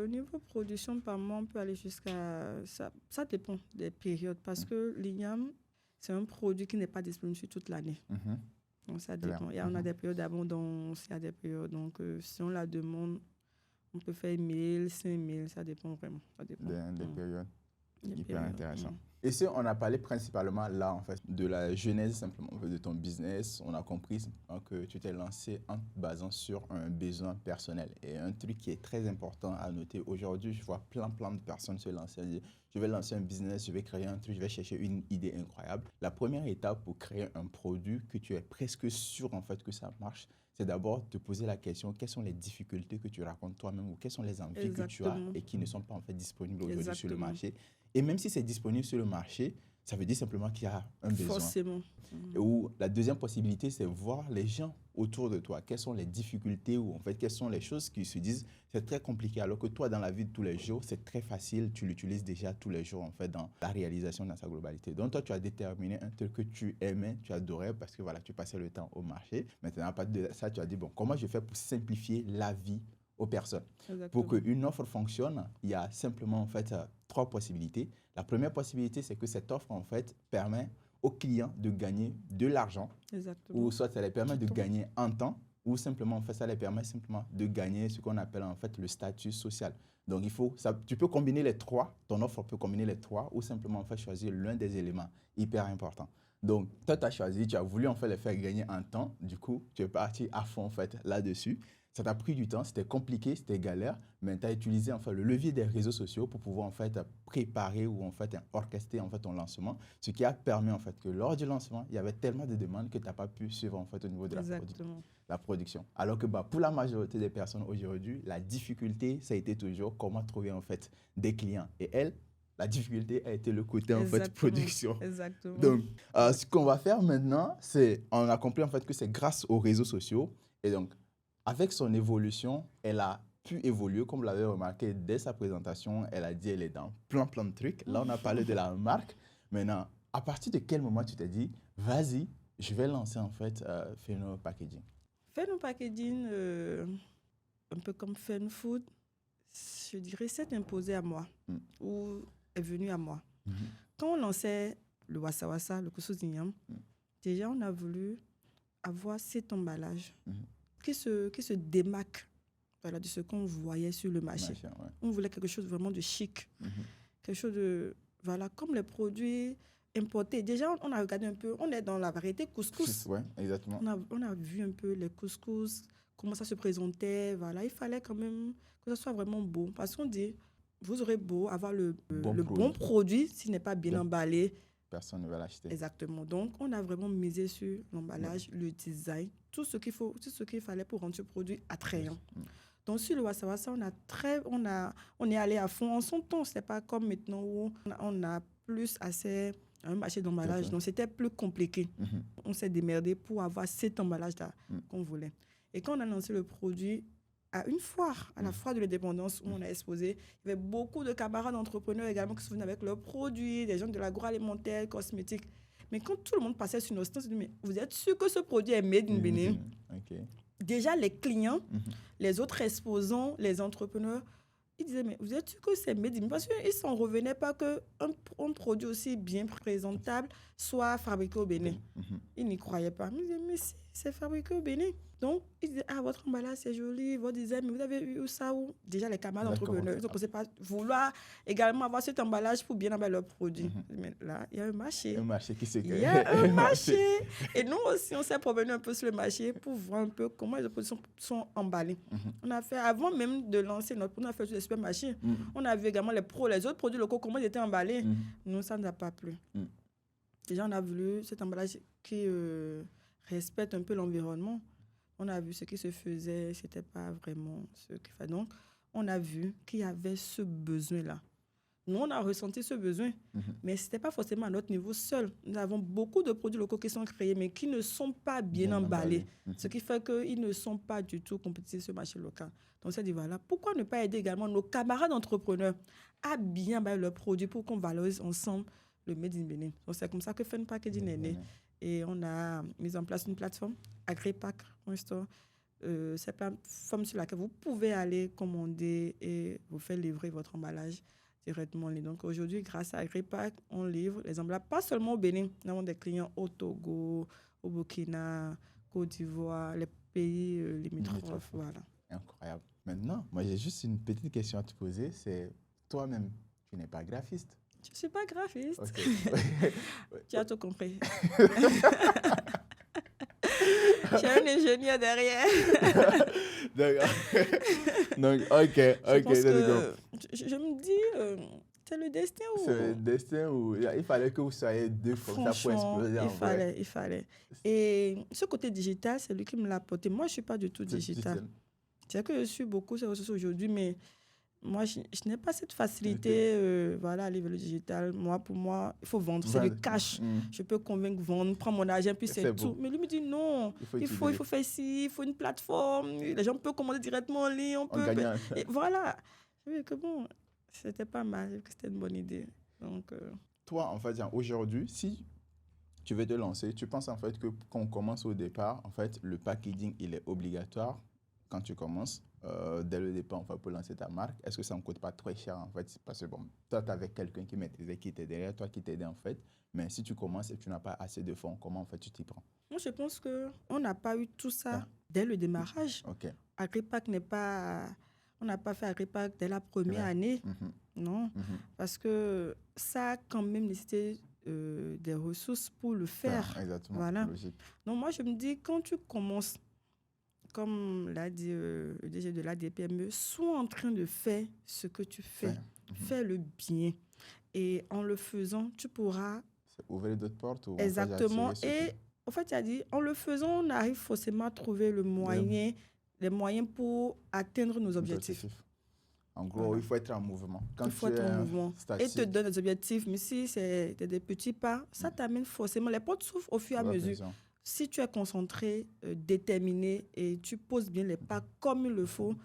Niveau production par mois, on peut aller jusqu'à... Ça dépend des périodes parce que l'igname, c'est un produit qui n'est pas disponible sur toute l'année. Donc ça dépend. On a des périodes d'abondance, il y a des périodes. Donc si on la demande, on peut faire 1000, 5000, ça dépend vraiment. Ça dépend. Des périodes. Hyper intéressant. Ici, on a parlé principalement là, en fait, de la genèse simplement de ton business. On a compris que tu t'es lancé en te basant sur un besoin personnel. Et un truc qui est très important à noter aujourd'hui, je vois plein de personnes se lancer. Je vais lancer un business, je vais créer un truc, je vais chercher une idée incroyable. La première étape pour créer un produit que tu es presque sûr en fait que ça marche, c'est d'abord te poser la question, quelles sont les difficultés que tu racontes toi-même ou quelles sont les envies que tu as et qui ne sont pas en fait disponibles aujourd'hui sur le marché. Et même si c'est disponible sur le marché, ça veut dire simplement qu'il y a un besoin. Forcément. Ou la deuxième possibilité, c'est voir les gens autour de toi. Quelles sont les difficultés ou en fait, quelles sont les choses qui se disent c'est très compliqué alors que toi, dans la vie de tous les jours, c'est très facile. Tu l'utilises déjà tous les jours en fait dans la réalisation dans sa globalité. Donc toi, tu as déterminé un truc que tu aimais, tu adorais parce que voilà, tu passais le temps au marché. Maintenant, à partir de ça, tu as dit bon, comment je fais pour simplifier la vie aux personnes. Exactement. Pour qu'une offre fonctionne, il y a simplement en fait 3 possibilités. La première possibilité, c'est que cette offre en fait permet aux clients de gagner de l'argent. Exactement. Ou soit ça les permet de gagner en temps, ou simplement en fait ça les permet simplement de gagner ce qu'on appelle en fait le statut social. Donc tu peux combiner les 3, ton offre peut combiner les 3 ou simplement en fait choisir l'un des éléments hyper importants. Donc, toi, tu as choisi, tu as voulu en fait les faire gagner en temps. Du coup, tu es parti à fond en fait là-dessus. Ça t'a pris du temps, c'était compliqué, c'était galère, mais tu as utilisé enfin, le levier des réseaux sociaux pour pouvoir en fait, préparer ou en fait, orchestrer en fait, ton lancement, ce qui a permis en fait, que lors du lancement, il y avait tellement de demandes que tu n'as pas pu suivre en fait, au niveau de Exactement. la production. Alors que pour la majorité des personnes aujourd'hui, la difficulté, ça a été toujours comment trouver en fait, des clients. Et elle, la difficulté a été le côté en fait, production. Exactement. Donc, ce qu'on va faire maintenant, c'est, on a compris en fait que c'est grâce aux réseaux sociaux. Et donc, avec son évolution, elle a pu évoluer, comme vous l'avez remarqué dès sa présentation, elle a dit elle est dans plein de trucs. Là, on a parlé de la marque. Maintenant, à partir de quel moment tu t'es dit, vas-y, je vais lancer en fait Feno Packaging? Feno Packaging, un peu comme Fen Food, je dirais, c'est imposé à moi ou est venu à moi. Quand on lançait le Wassa Wassa, le couscous d'igname, déjà on a voulu avoir cet emballage qui se démarque, voilà, de ce qu'on voyait sur le marché. On voulait quelque chose vraiment de chic, quelque chose de, voilà, comme les produits importés. Déjà, on a regardé un peu, on est dans la variété couscous. Ouais, exactement. On a vu un peu les couscous, comment ça se présentait. Voilà, il fallait quand même que ça soit vraiment beau. Parce qu'on dit, vous aurez beau avoir le bon produit, s'il n'est pas bien emballé. Personne ne va l'acheter. Exactement. Donc, on a vraiment misé sur l'emballage, le design, tout ce qu'il fallait pour rendre ce produit attrayant. Donc, sur le Wassa Wassa, on est allé à fond. En son temps, ce n'est pas comme maintenant où on a plus accès à un marché d'emballage. Donc, c'était plus compliqué. On s'est démerdé pour avoir cet emballage-là qu'on voulait. Et quand on a lancé le produit à une foire, à la foire de l'indépendance où on a exposé, il y avait beaucoup de camarades entrepreneurs également qui se venaient avec leurs produits, des gens de l'agroalimentaire, cosmétiques. Mais quand tout le monde passait sur nos stands, on se dit, mais vous êtes sûr que ce produit est made in Benin? Déjà, les clients, les autres exposants, les entrepreneurs, ils disaient, mais vous êtes sûr que c'est made in Benin? Parce qu'ils ne s'en revenaient pas qu'un produit aussi bien présentable soit fabriqué au Bénin. Ils n'y croyaient pas. Ils disaient, mais si, c'est fabriqué au Bénin. Donc, ils disaient, ah, votre emballage, c'est joli, votre design, mais vous avez eu ça où? Déjà, les camarades entrepreneurs, ils ont commencé par vouloir également avoir cet emballage pour bien emballer leurs produits. Mais là, il y a un marché. Un marché qui se crée. Il y a un marché. Et nous aussi, on s'est promené un peu sur le marché pour voir un peu comment les produits sont emballés. On a fait, avant même de lancer notre produit, on a fait sur les supermarchés. On a vu également les autres produits locaux, comment ils étaient emballés. Nous, ça ne nous a pas plu. Déjà, on a voulu cet emballage qui respecte un peu l'environnement. On a vu ce qui se faisait, ce n'était pas vraiment ce qu'il fallait. Donc, on a vu qu'il y avait ce besoin-là. Nous, on a ressenti ce besoin, mais ce n'était pas forcément à notre niveau seul. Nous avons beaucoup de produits locaux qui sont créés, mais qui ne sont pas bien emballés. Ce qui fait qu'ils ne sont pas du tout compétitifs sur le marché local. Donc, on s'est dit, voilà, pourquoi ne pas aider également nos camarades entrepreneurs à bien emballer leurs produits pour qu'on valorise ensemble le Made in Benin. Donc, c'est comme ça que Fen Packaging est né. Et on a mis en place une plateforme, agripack.store. C'est une plateforme sur laquelle vous pouvez aller commander et vous faire livrer votre emballage directement. Donc aujourd'hui, grâce à Agripack, on livre les emballages, pas seulement au Bénin. Nous avons des clients au Togo, au Burkina, Côte d'Ivoire, les pays limitrophes. Voilà. Incroyable. Maintenant, moi j'ai juste une petite question à te poser. C'est toi-même, tu n'es pas graphiste? Je ne suis pas graphiste. Tu as tout compris. J'ai un ingénieur derrière. D'accord. Donc, ok. Je me dis, c'est le destin. C'est le destin ou il fallait que vous soyez deux comme ça pour exploser. Il fallait. Et ce côté digital, c'est lui qui me l'a apporté. Moi, je ne suis pas du tout digital. C'est que je suis beaucoup sur les réseaux aujourd'hui, mais moi, je n'ai pas cette facilité à aller vers le digital. Pour moi, il faut vendre. C'est le cash. Je peux convaincre, vendre, prendre mon argent, puis c'est tout. Mais lui me dit non, il faut faire ci, il faut une plateforme. Les gens peuvent commander directement en ligne. Et voilà. Je me dis que bon, c'était pas mal, que c'était une bonne idée. Donc, toi, en fait, aujourd'hui, si tu veux te lancer, tu penses en fait que quand on commence au départ, en fait, le packaging, il est obligatoire quand tu commences. Dès le départ, pour lancer ta marque, est-ce que ça ne coûte pas très cher en fait? Parce que bon, toi, tu avais quelqu'un qui maîtrisait, qui était derrière toi, qui t'aidait en fait. Mais si tu commences et tu n'as pas assez de fonds, comment en fait tu t'y prends? Moi, je pense qu'on n'a pas eu tout ça dès le démarrage. Agripack on n'a pas fait Agripack dès la première année. Non, parce que ça a quand même nécessité des ressources pour le faire. Exactement. Voilà. Logique. Donc moi, je me dis, quand tu commences, comme l'a dit le DG de l'ADPME, sois en train de faire ce que tu fais. Fais-le bien. Et en le faisant, tu pourras... Ouvrir d'autres portes ou exactement. Et en fait, tu as dit, en le faisant, on arrive forcément à trouver les moyens pour atteindre nos objectifs. En gros, il faut être en mouvement. Il faut être en mouvement. Et te donner des objectifs. Mais si c'est des petits pas, ça t'amène forcément. Les portes s'ouvrent au fur et à mesure. Si tu es concentré, déterminé et tu poses bien les pas comme il le faut,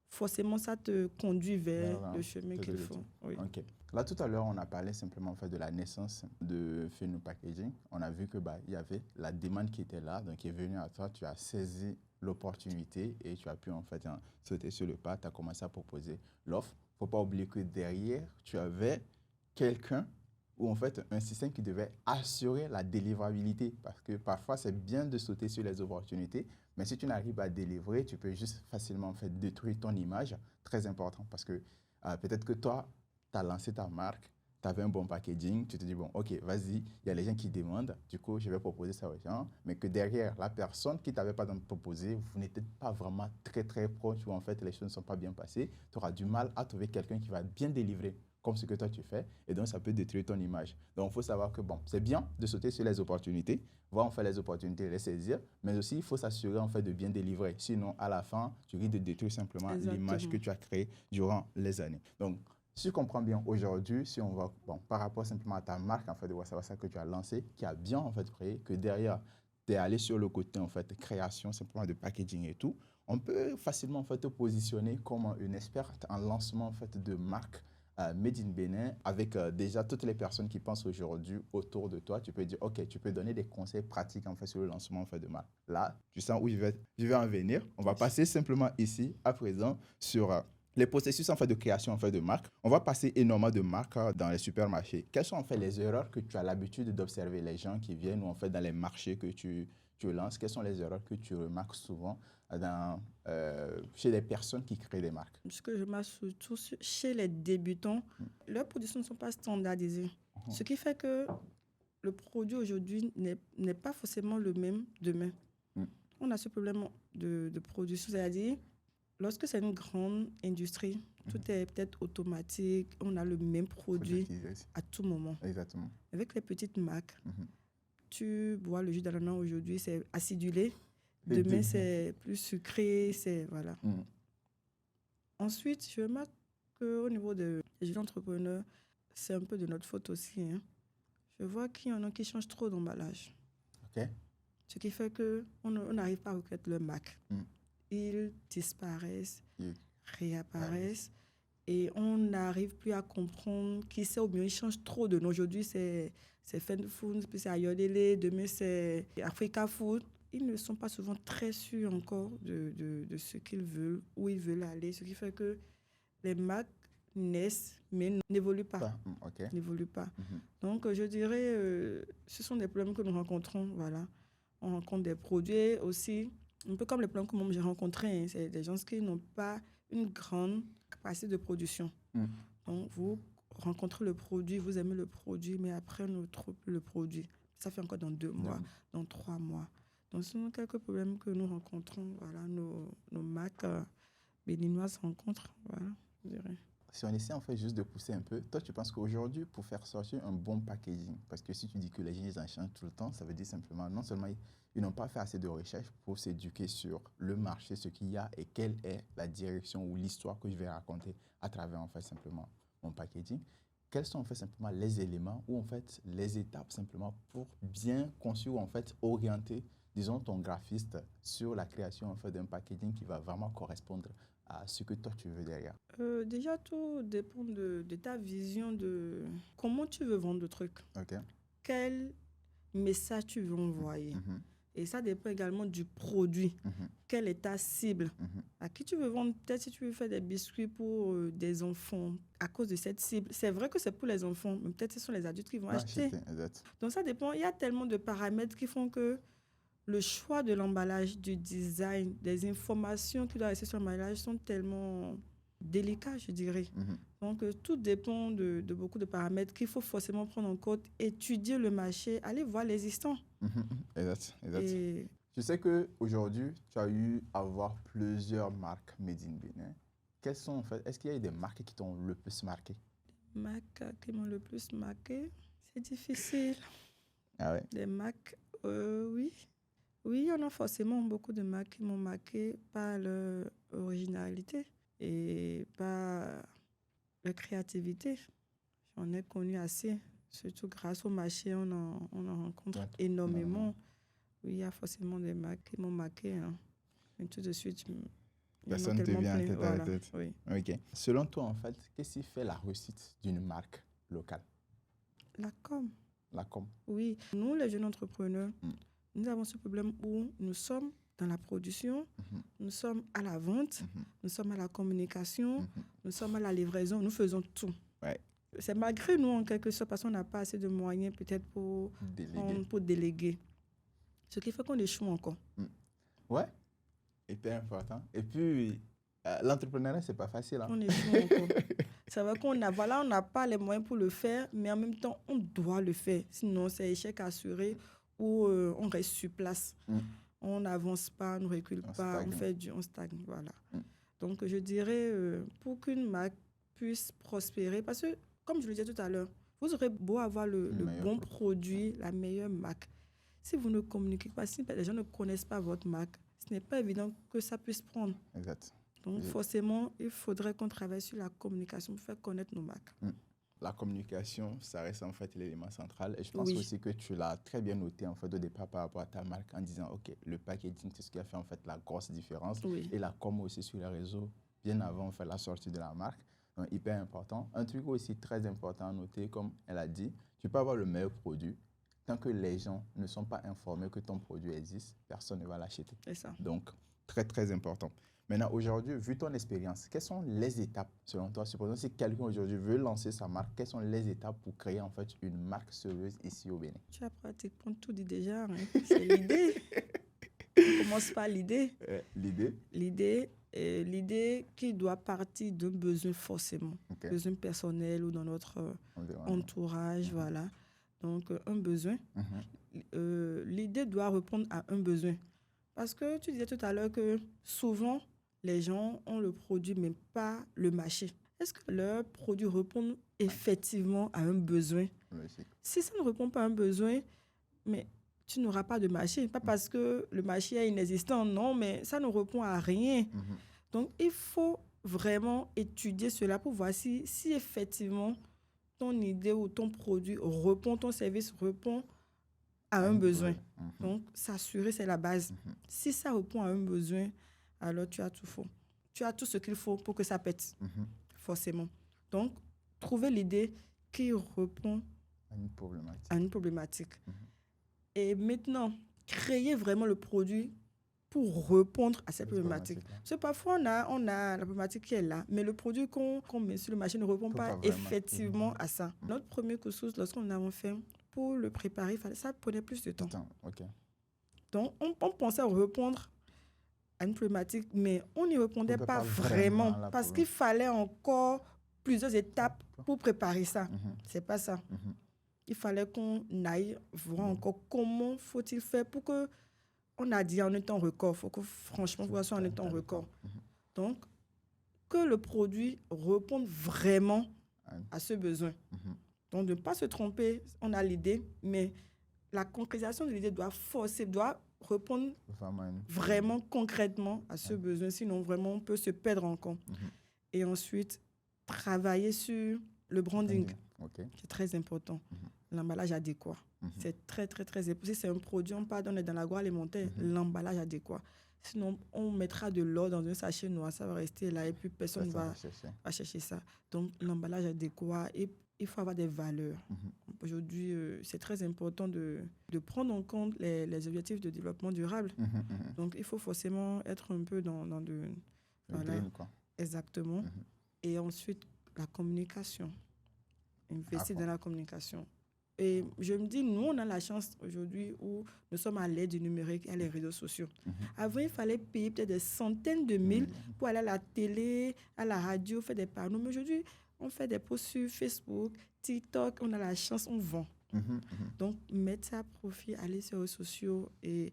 forcément, ça te conduit vers le chemin qu'il faut. Oui. Okay. Là, tout à l'heure, on a parlé simplement en fait, de la naissance de Feno Packaging. On a vu qu'il y avait la demande qui était là, donc qui est venue à toi. Tu as saisi l'opportunité et tu as pu en fait sauter sur le pas. Tu as commencé à proposer l'offre. Il ne faut pas oublier que derrière, tu avais quelqu'un ou en fait un système qui devait assurer la délivrabilité. Parce que parfois, c'est bien de sauter sur les opportunités, mais si tu n'arrives pas à délivrer, tu peux juste facilement en fait, détruire ton image. Très important parce que peut-être que toi, tu as lancé ta marque, tu avais un bon packaging, tu te dis, bon, ok, vas-y, il y a les gens qui demandent, du coup, je vais proposer ça aux gens, mais que derrière, la personne qui ne t'avait pas proposé, vous n'êtes pas vraiment très, très proche ou en fait, les choses ne sont pas bien passées, tu auras du mal à trouver quelqu'un qui va bien délivrer comme ce que toi tu fais, et donc ça peut détruire ton image. Donc, il faut savoir que, bon, c'est bien de sauter sur les opportunités, voir en fait les opportunités, les saisir, mais aussi, il faut s'assurer en fait de bien délivrer. Sinon, à la fin, tu risques de détruire simplement l'image que tu as créée durant les années. Donc, si je comprends bien aujourd'hui, si on va par rapport simplement à ta marque en fait, de Wassa Wassa que tu as lancée, qui a bien en fait créé, que derrière, tu es allé sur le côté en fait, création simplement de packaging et tout, on peut facilement en fait, te positionner comme une experte en lancement en fait, de marque Made in Bénin avec déjà toutes les personnes qui pensent aujourd'hui autour de toi. Tu peux dire, OK, tu peux donner des conseils pratiques en fait, sur le lancement en fait, de marque. Là, tu sens où je vais en venir. On va passer simplement ici, à présent, sur... les processus en fait, de création en fait, de marque. On va passer énormément de marques dans les supermarchés. Quelles sont en fait, les erreurs que tu as l'habitude d'observer les gens qui viennent ou en fait, dans les marchés que tu lances? Quelles sont les erreurs que tu remarques souvent chez les personnes qui créent des marques? Ce que je remarque surtout chez les débutants, leurs produits ne sont pas standardisés. Ce qui fait que le produit aujourd'hui n'est pas forcément le même demain. On a ce problème de production, c'est-à-dire lorsque c'est une grande industrie, tout est peut-être automatique, on a le même produit à tout moment. Exactement. Avec les petites marques, tu bois le jus d'ananas aujourd'hui, c'est acidulé. Demain, c'est plus sucré, c'est... Voilà. Ensuite, je remarque qu'au niveau des jeunes entrepreneurs, c'est un peu de notre faute aussi. Hein. Je vois qu'il y en a qui changent trop d'emballage. OK. Ce qui fait qu'on n'arrive pas à reconnaître leur marque. Ils disparaissent, réapparaissent, et on n'arrive plus à comprendre qui c'est, ou bien ils changent trop de nom. Aujourd'hui, c'est Fend Food, puis c'est Ayodele, demain c'est Africa Food. Ils ne sont pas souvent très sûrs encore de ce qu'ils veulent, où ils veulent aller, ce qui fait que les marques naissent, mais n'évoluent pas. N'évoluent pas. Donc, je dirais, ce sont des problèmes que nous rencontrons. Voilà. On rencontre des produits aussi, un peu comme les problèmes que moi j'ai rencontrés. Hein. C'est des gens qui n'ont pas une grande capacité de production. Donc, vous rencontrez le produit, vous aimez le produit, mais après, on ne trouve plus le produit. Ça fait encore dans 2 mois, dans 3 mois. Donc, ce sont quelques problèmes que nous rencontrons. Voilà, nos marques béninoises rencontrent. Voilà, je dirais. Si on essaie en fait juste de pousser un peu, toi tu penses qu'aujourd'hui pour faire sortir un bon packaging, parce que si tu dis que les gens ils en changent tout le temps, ça veut dire simplement non seulement ils n'ont pas fait assez de recherche pour s'éduquer sur le marché, ce qu'il y a et quelle est la direction ou l'histoire que je vais raconter à travers en fait simplement mon packaging. Quels sont en fait simplement les éléments ou en fait les étapes simplement pour bien conçuire ou en fait orienter, disons, ton graphiste sur la création en fait d'un packaging qui va vraiment correspondre à ce que toi tu veux derrière? Déjà, tout dépend de ta vision de comment tu veux vendre le truc. OK. Quel message tu veux envoyer. Et ça dépend également du produit. Quelle est ta cible? À qui tu veux vendre? Peut-être si tu veux faire des biscuits pour des enfants, à cause de cette cible. C'est vrai que c'est pour les enfants, mais peut-être ce sont les adultes qui vont acheter. Donc ça dépend. Il y a tellement de paramètres qui font que le choix de l'emballage, du design, des informations qui doivent rester sur l'emballage sont tellement délicats, je dirais. Donc, tout dépend de beaucoup de paramètres qu'il faut forcément prendre en compte, étudier le marché, aller voir l'existant. Exact. Et Je sais qu'aujourd'hui, tu as eu à voir plusieurs marques Made in Bénin. Quelles sont en fait, est-ce qu'il y a eu des marques qui t'ont le plus marqué? Marques qui m'ont le plus marqué, c'est difficile. Ah ouais? Des marques, oui. Oui, on a forcément beaucoup de marques qui m'ont marqué par leur originalité et par leur créativité. J'en ai connu assez, surtout grâce au marché, on en rencontre Ouais, énormément. Oui, il y a forcément des marques qui m'ont marqué, hein. Et tout de suite, il y en a Personne ne te tellement vient en plein. tête à la Voilà, tête. oui. Ok. Selon toi, en fait, qu'est-ce qui fait la réussite d'une marque locale? La com, La com. oui. Nous, les jeunes entrepreneurs, Mm. nous avons ce problème où nous sommes dans la production, Mhm, nous sommes à la vente, mhm, nous sommes à la communication, mhm. nous sommes à la livraison, nous faisons tout. Ouais. C'est malgré nous, en quelque sorte, parce qu'on n'a pas assez de moyens peut-être Délégué. pour déléguer. Ce qui fait qu'on échoue encore. Ouais, hyper important. Et puis, l'entrepreneuriat, c'est pas facile, hein? On échoue encore. C'est vrai qu'on n'a pas les moyens pour le faire, mais en même temps, on doit le faire. Sinon, c'est échec assuré ou on reste sur place. Mm. On n'avance pas, on ne recule On pas, stagne. on stagne. Voilà. Mm. Donc, je dirais, pour qu'une marque puisse prospérer, parce que, comme je le disais tout à l'heure, vous aurez beau avoir le Meilleur bon produit. produit, la meilleure marque. Si vous ne communiquez pas, si les gens ne connaissent pas votre marque, ce n'est pas évident que ça puisse prendre. Exact. Donc, Oui. forcément, il faudrait qu'on travaille sur la communication pour faire connaître nos marques. La communication, ça reste en fait l'élément central. Et je pense Oui. aussi que tu l'as très bien noté en fait au départ par rapport à ta marque en disant, OK, le packaging, c'est ce qui a fait en fait la grosse différence. Oui. Et la com aussi sur les réseaux, bien avant en fait la sortie de la marque. Donc, hyper important. Un truc aussi très important à noter, comme elle a dit, tu peux avoir le meilleur produit. Tant que les gens ne sont pas informés que ton produit existe, personne ne va l'acheter. C'est ça. Donc, très, très important. Maintenant, aujourd'hui, vu ton expérience, quelles sont les étapes, selon toi, supposons si quelqu'un aujourd'hui veut lancer sa marque, quelles sont les étapes pour créer en fait une marque sérieuse ici au Bénin? Tu as pratiquement tout dit déjà, hein. C'est l'idée. On commence par l'idée. L'idée? L'idée qui doit partir d'un besoin forcément. Ok. Besoin personnel ou dans notre Environnement. entourage, Mhm. voilà. Donc, un besoin. Mhm. L'idée doit répondre à un besoin. Parce que tu disais tout à l'heure que souvent, les gens ont le produit, mais pas le marché. Est-ce que leur produit répond effectivement à un besoin? Logique. Si ça ne répond pas à un besoin, mais tu n'auras pas de marché. Pas parce que le marché est inexistant, non, mais ça ne répond à rien. Mhm. Donc, il faut vraiment étudier cela pour voir si effectivement ton idée ou ton produit répond, ton service répond à un besoin. Mhm. Donc, s'assurer, c'est la base. Mhm. Si ça répond à un besoin, alors tu as tout faux. Tu as tout ce qu'il faut pour que ça pète, Mhm. forcément. Donc, trouver l'idée qui répond Une problématique. à une problématique. Mhm. Et maintenant, créer vraiment le produit pour répondre à cette problématique. problématique-là. Parce que parfois, on a la problématique qui est là, mais le produit qu'on met sur le marché ne répond Peut pas pas vraiment. effectivement à ça. Notre premier cursus, lorsqu'on l'avait fait, pour le préparer, ça prenait plus de temps. Ok. Donc, on pensait répondre à une problématique, mais on n'y répondait répond pas pas vraiment vraiment à la parce qu'il fallait encore plusieurs étapes Pour- pour préparer ça. Mhm. C'est pas ça. Mhm. Il fallait qu'on aille voir encore comment faut-il faire pour que, on a dit en un temps record, il faut que franchement, vous soit en un temps record. Mhm. Donc, que le produit réponde vraiment Ouais. à ce besoin. Mhm. Donc, de ne pas se tromper, on a l'idée, mais la concrétisation de l'idée doit répondre vraiment concrètement à ce besoin, sinon vraiment on peut se perdre encore. Mhm. Et ensuite, travailler sur le branding. Ok. C'est très important. Mhm. L'emballage adéquat. Mhm. C'est très, très, très important. Si c'est un produit, on est dans l'agroalimentaire, Mhm. l'emballage adéquat. Sinon, on mettra de l'or dans un sachet noir, ça va rester là et puis personne ne va chercher ça. Donc, l'emballage adéquat, et il faut avoir des valeurs. Mhm. Aujourd'hui, c'est très important de prendre en compte les objectifs de développement durable. Mhm. Mhm. Donc, il faut forcément être un peu dans de... Le green, quoi. Exactement. Mhm. Et ensuite, la communication. Investir quoi? dans la communication. Et je me dis, nous, on a la chance aujourd'hui où nous sommes à l'ère du numérique et à les réseaux sociaux. Mhm. Avant, il fallait payer peut-être des centaines de mille pour aller à la télé, à la radio, faire des panneaux. Mais aujourd'hui, on fait des posts sur Facebook, TikTok, on a la chance, on vend. Mhm. Mhm. Donc, mettre ça à profit, aller sur les réseaux sociaux et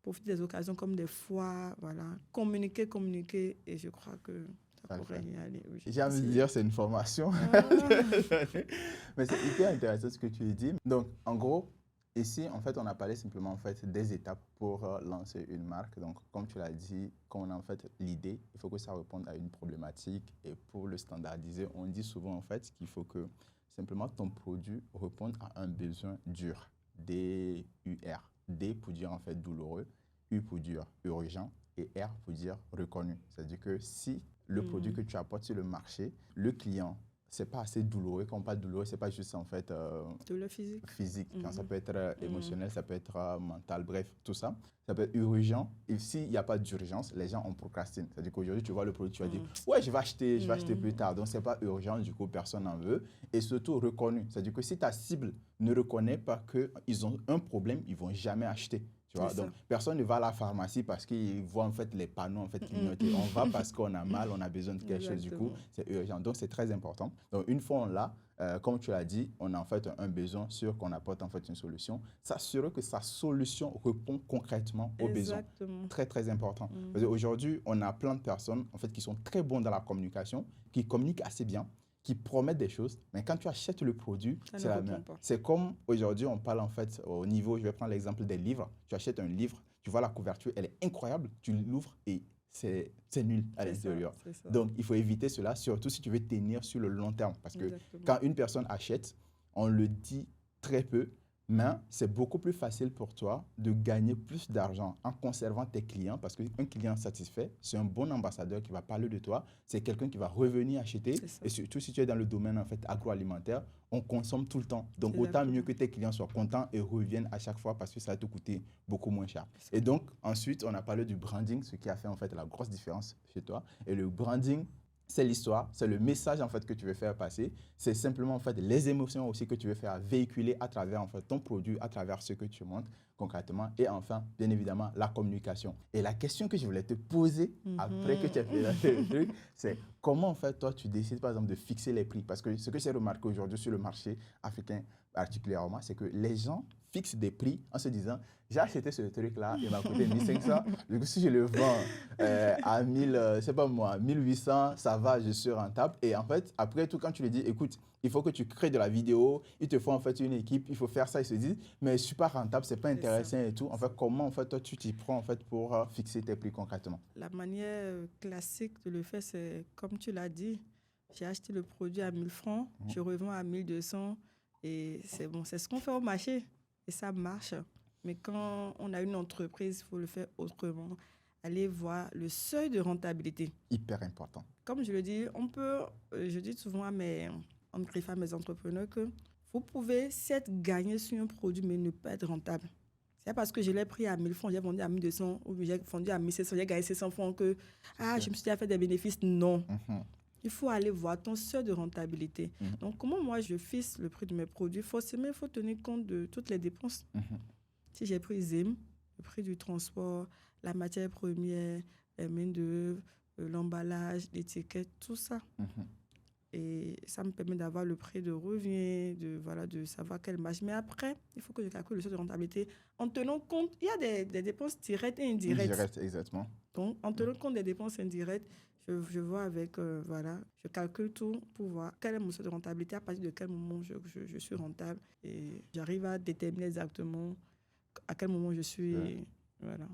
profiter des occasions comme des foires, voilà. Communiquer, et je crois que ça pourrait y aller. Oui, j'ai envie de dire, c'est une formation. Mais c'est hyper intéressant ce que tu dis. Donc, en gros, ici, en fait, on a parlé simplement en fait, des étapes pour lancer une marque. Donc, comme tu l'as dit, quand on a en fait l'idée, il faut que ça réponde à une problématique. Et pour le standardiser, on dit souvent en fait qu'il faut que simplement ton produit réponde à un besoin dur. D-U-R. D pour dire en fait douloureux, U pour dire urgent et R pour dire reconnu. C'est-à-dire que si le produit que tu apportes sur le marché, le client, c'est pas assez douloureux. Quand on parle douloureux, c'est pas juste en fait douleur physique. Physique. Quand ça peut être émotionnel, ça peut être mental, bref, tout ça. Ça peut être urgent. Et s'il n'y a pas d'urgence, les gens en procrastinent. C'est-à-dire qu'aujourd'hui, tu vois le produit, tu vas dire, ouais, je vais acheter plus tard. Donc, c'est pas urgent, du coup, personne n'en veut. Et surtout, reconnu. C'est-à-dire que si ta cible ne reconnaît pas qu'ils ont un problème, ils vont jamais acheter. Tu vois? Donc, personne ne va à la pharmacie parce qu'il voit en fait les panneaux en fait clignoter. On va parce qu'on a mal, on a besoin de quelque chose. Du coup, c'est urgent. Donc, c'est très important. Donc, une fois on l'a, comme tu l'as dit, on a en fait un besoin sûr qu'on apporte en fait une solution. S'assurer que sa solution répond concrètement aux besoins. Très, très important. Parce qu'aujourd'hui, on a plein de personnes en fait qui sont très bons dans la communication, qui communiquent assez bien, qui promettent des choses, mais quand tu achètes le produit, c'est la même. C'est comme aujourd'hui, on parle en fait au niveau, je vais prendre l'exemple des livres. Tu achètes un livre, tu vois la couverture, elle est incroyable, tu l'ouvres et c'est nul à l'intérieur. Donc, il faut éviter cela, surtout si tu veux tenir sur le long terme. Parce que quand une personne achète, on le dit très peu, mais c'est beaucoup plus facile pour toi de gagner plus d'argent en conservant tes clients parce qu'un client satisfait, c'est un bon ambassadeur qui va parler de toi, c'est quelqu'un qui va revenir acheter et surtout si tu es dans le domaine en fait, agroalimentaire, on consomme tout le temps. Donc, autant mieux que tes clients soient contents et reviennent à chaque fois parce que ça va te coûter beaucoup moins cher. Et donc, ensuite, on a parlé du branding, ce qui a fait en fait la grosse différence chez toi. Et le branding, c'est l'histoire, c'est le message en fait que tu veux faire passer. C'est simplement en fait les émotions aussi que tu veux faire véhiculer à travers en fait ton produit, à travers ce que tu montres concrètement. Et enfin, bien évidemment, la communication. Et la question que je voulais te poser après que tu aies fait le truc, c'est comment en fait toi tu décides par exemple de fixer les prix? Parce que ce que j'ai remarqué aujourd'hui sur le marché africain particulièrement, c'est que les gens fixent des prix en se disant j'ai acheté ce truc-là, il m'a coûté 1500. Du coup, si je le vends à 1000, c'est pas moi, 1800, ça va, je suis rentable. Et en fait, après tout, quand tu lui dis, écoute, il faut que tu crées de la vidéo, il te faut en fait une équipe, il faut faire ça, ils se disent, mais je suis pas rentable, c'est pas intéressant et tout. En fait, comment en fait toi tu t'y prends en fait pour fixer tes prix concrètement? La manière classique de le faire, c'est comme tu l'as dit, j'ai acheté le produit à 1000 francs, je revends à 1200 et c'est bon, c'est ce qu'on fait au marché et ça marche. Mais quand on a une entreprise, il faut le faire autrement. Aller voir le seuil de rentabilité. Hyper important. Comme je le dis, je dis souvent à mes entrepreneurs que vous pouvez certes gagner sur un produit, mais ne pas être rentable. C'est parce que je l'ai pris à 1000 francs, j'ai vendu à 1200 ou j'ai vendu à 1700, j'ai gagné 600 francs que je me suis dit à faire des bénéfices. Non. Il faut aller voir ton seuil de rentabilité. Donc, comment moi je fixe le prix de mes produits? Forcément, il faut tenir compte de toutes les dépenses. Si j'ai pris ZIM, le prix du transport, la matière première, les main-d'œuvre, l'emballage, l'étiquette, tout ça. Et ça me permet d'avoir le prix de revient, de savoir quelle marge. Mais après, il faut que je calcule le seuil de rentabilité en tenant compte. Il y a des dépenses directes et indirectes. Indirectes, exactement. Donc, en tenant compte des dépenses indirectes, je vois avec, je calcule tout pour voir quel est mon seuil de rentabilité, à partir de quel moment je suis rentable. Et j'arrive à déterminer exactement à quel moment je suis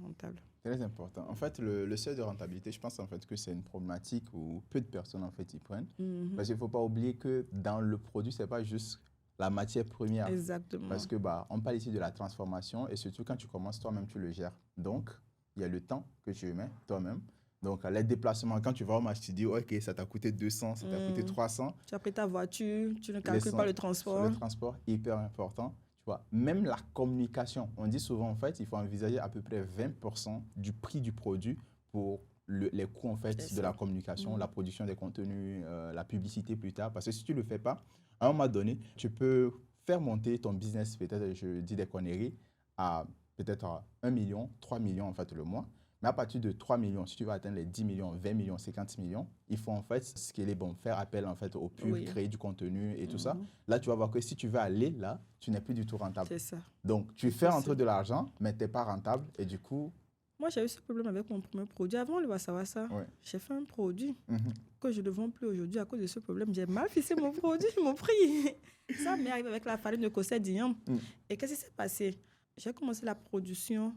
rentable. Très important. En fait, le seuil de rentabilité, je pense en fait que c'est une problématique où peu de personnes en fait y prennent. Parce qu'il ne faut pas oublier que dans le produit, ce n'est pas juste la matière première. Exactement. Parce que on parle ici de la transformation et surtout quand tu commences toi-même, tu le gères. Donc, il y a le temps que tu mets toi-même. Donc, les déplacements, quand tu vas au marché, tu dis, OK, ça t'a coûté 200, ça t'a coûté 300. Tu as pris ta voiture, tu ne calcules pas le transport. Le transport, hyper important. Tu vois, même la communication, on dit souvent, en fait, il faut envisager à peu près 20% du prix du produit pour les coûts, en fait, de la communication, la production des contenus, la publicité plus tard. Parce que si tu ne le fais pas, à un moment donné, tu peux faire monter ton business, peut-être, je dis des conneries, à peut-être 1 million, 3 millions, en fait, le mois. Mais à partir de 3 millions, si tu veux atteindre les 10 millions, 20 millions, 50 millions, il faut en fait scaler, faire appel en fait au pub, créer du contenu et tout ça. Là, tu vas voir que si tu veux aller là, tu n'es plus du tout rentable. C'est ça. Donc, tu fais rentrer de l'argent, mais tu n'es pas rentable et du coup, Moi, j'ai eu ce problème avec mon premier produit. Avant le Wassawassa, Ouais. j'ai fait un produit Mhm. que je ne vends plus aujourd'hui à cause de ce problème. J'ai mal fixé mon produit, mon prix. Ça m'est arrivé avec la farine de Kossé d'Ignam. Mm. Et qu'est-ce qui s'est passé? J'ai commencé la production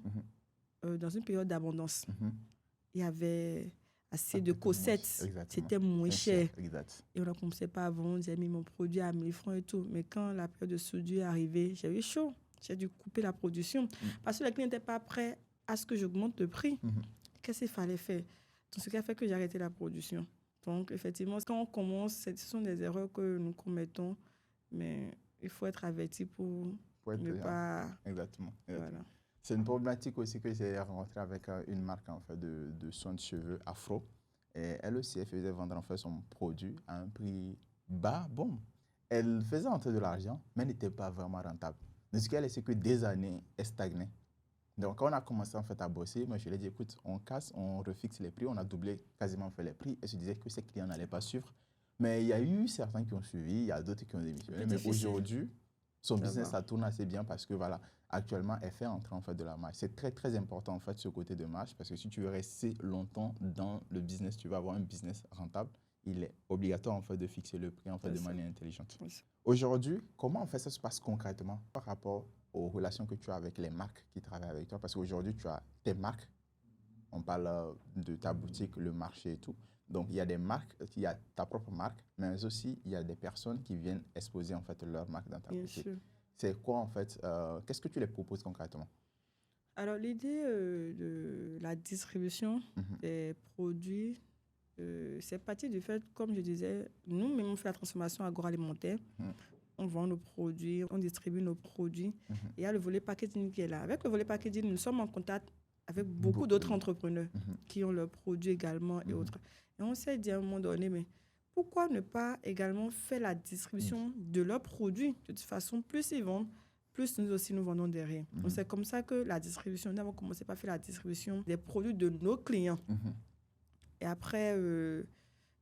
dans une période d'abondance. Mhm. Il y avait assez Un de peu moins, cossettes. exactement. C'était moins cher. Exact. Et on a commencé pas à vendre. J'ai mis mon produit à 1000 francs et tout. Mais quand la période de soudure est arrivée, j'ai eu chaud. J'ai dû couper la production parce que les clients n'étaient pas prêts à ce que j'augmente le prix. Mhm. Qu'est-ce qu'il fallait faire? Donc, ce qui a fait que j'ai arrêté la production. Donc, effectivement, quand on commence, ce sont des erreurs que nous commettons, mais il faut être averti pour Pour être ne payant. pas... Exactement. Voilà. C'est une problématique aussi que j'ai rencontrée avec une marque en fait, de soins de cheveux afro. Et elle aussi, elle faisait vendre en fait, son produit à un prix bas. Bon, elle faisait entrer de l'argent, mais n'était pas vraiment rentable. Donc, ce qu'elle a, c'est que des années, elle stagnait. Donc, quand on a commencé en fait, à bosser, moi, je lui ai dit, écoute, on casse, on refixe les prix. On a doublé quasiment fait les prix. Elle se disait que ses clients n'allaient pas suivre. Mais il y a eu certains qui ont suivi, il y a d'autres qui ont démissionné. C'est Mais difficile. aujourd'hui, son Ça business, va. ça tourne assez bien parce que voilà, actuellement, elle fait entrer en fait de la marge. C'est très, très important en fait ce côté de marge parce que si tu veux rester longtemps dans le business, tu vas avoir un business rentable. Il est obligatoire en fait de fixer le prix en fait C'est de ça. manière intelligente. Oui. Aujourd'hui, comment en fait ça se passe concrètement par rapport aux relations que tu as avec les marques qui travaillent avec toi? Parce qu'aujourd'hui, tu as tes marques. On parle de ta boutique, le marché et tout. Donc, il y a des marques, il y a ta propre marque, mais aussi il y a des personnes qui viennent exposer en fait leur marque dans ta Bien boutique. sûr. C'est quoi en fait qu'est-ce que tu les proposes concrètement? Alors, l'idée de la distribution Mhm. des produits, c'est parti du fait, comme je disais, nous-mêmes, on fait la transformation agroalimentaire. Mhm. On vend nos produits, on distribue nos produits. Mhm. Et il y a le volet packaging qui est là. Avec le volet packaging, nous sommes en contact avec beaucoup Beaucoup d'autres de- entrepreneurs Mhm. qui ont leurs produits également et Mhm. autres. Et on s'est dit à un moment donné, mais pourquoi ne pas également faire la distribution de leurs produits? De toute façon, plus ils vendent, plus nous aussi nous vendons derrière. Mhm. Donc c'est comme ça que la distribution, nous avons commencé par faire la distribution des produits de nos clients. Mhm. Et après,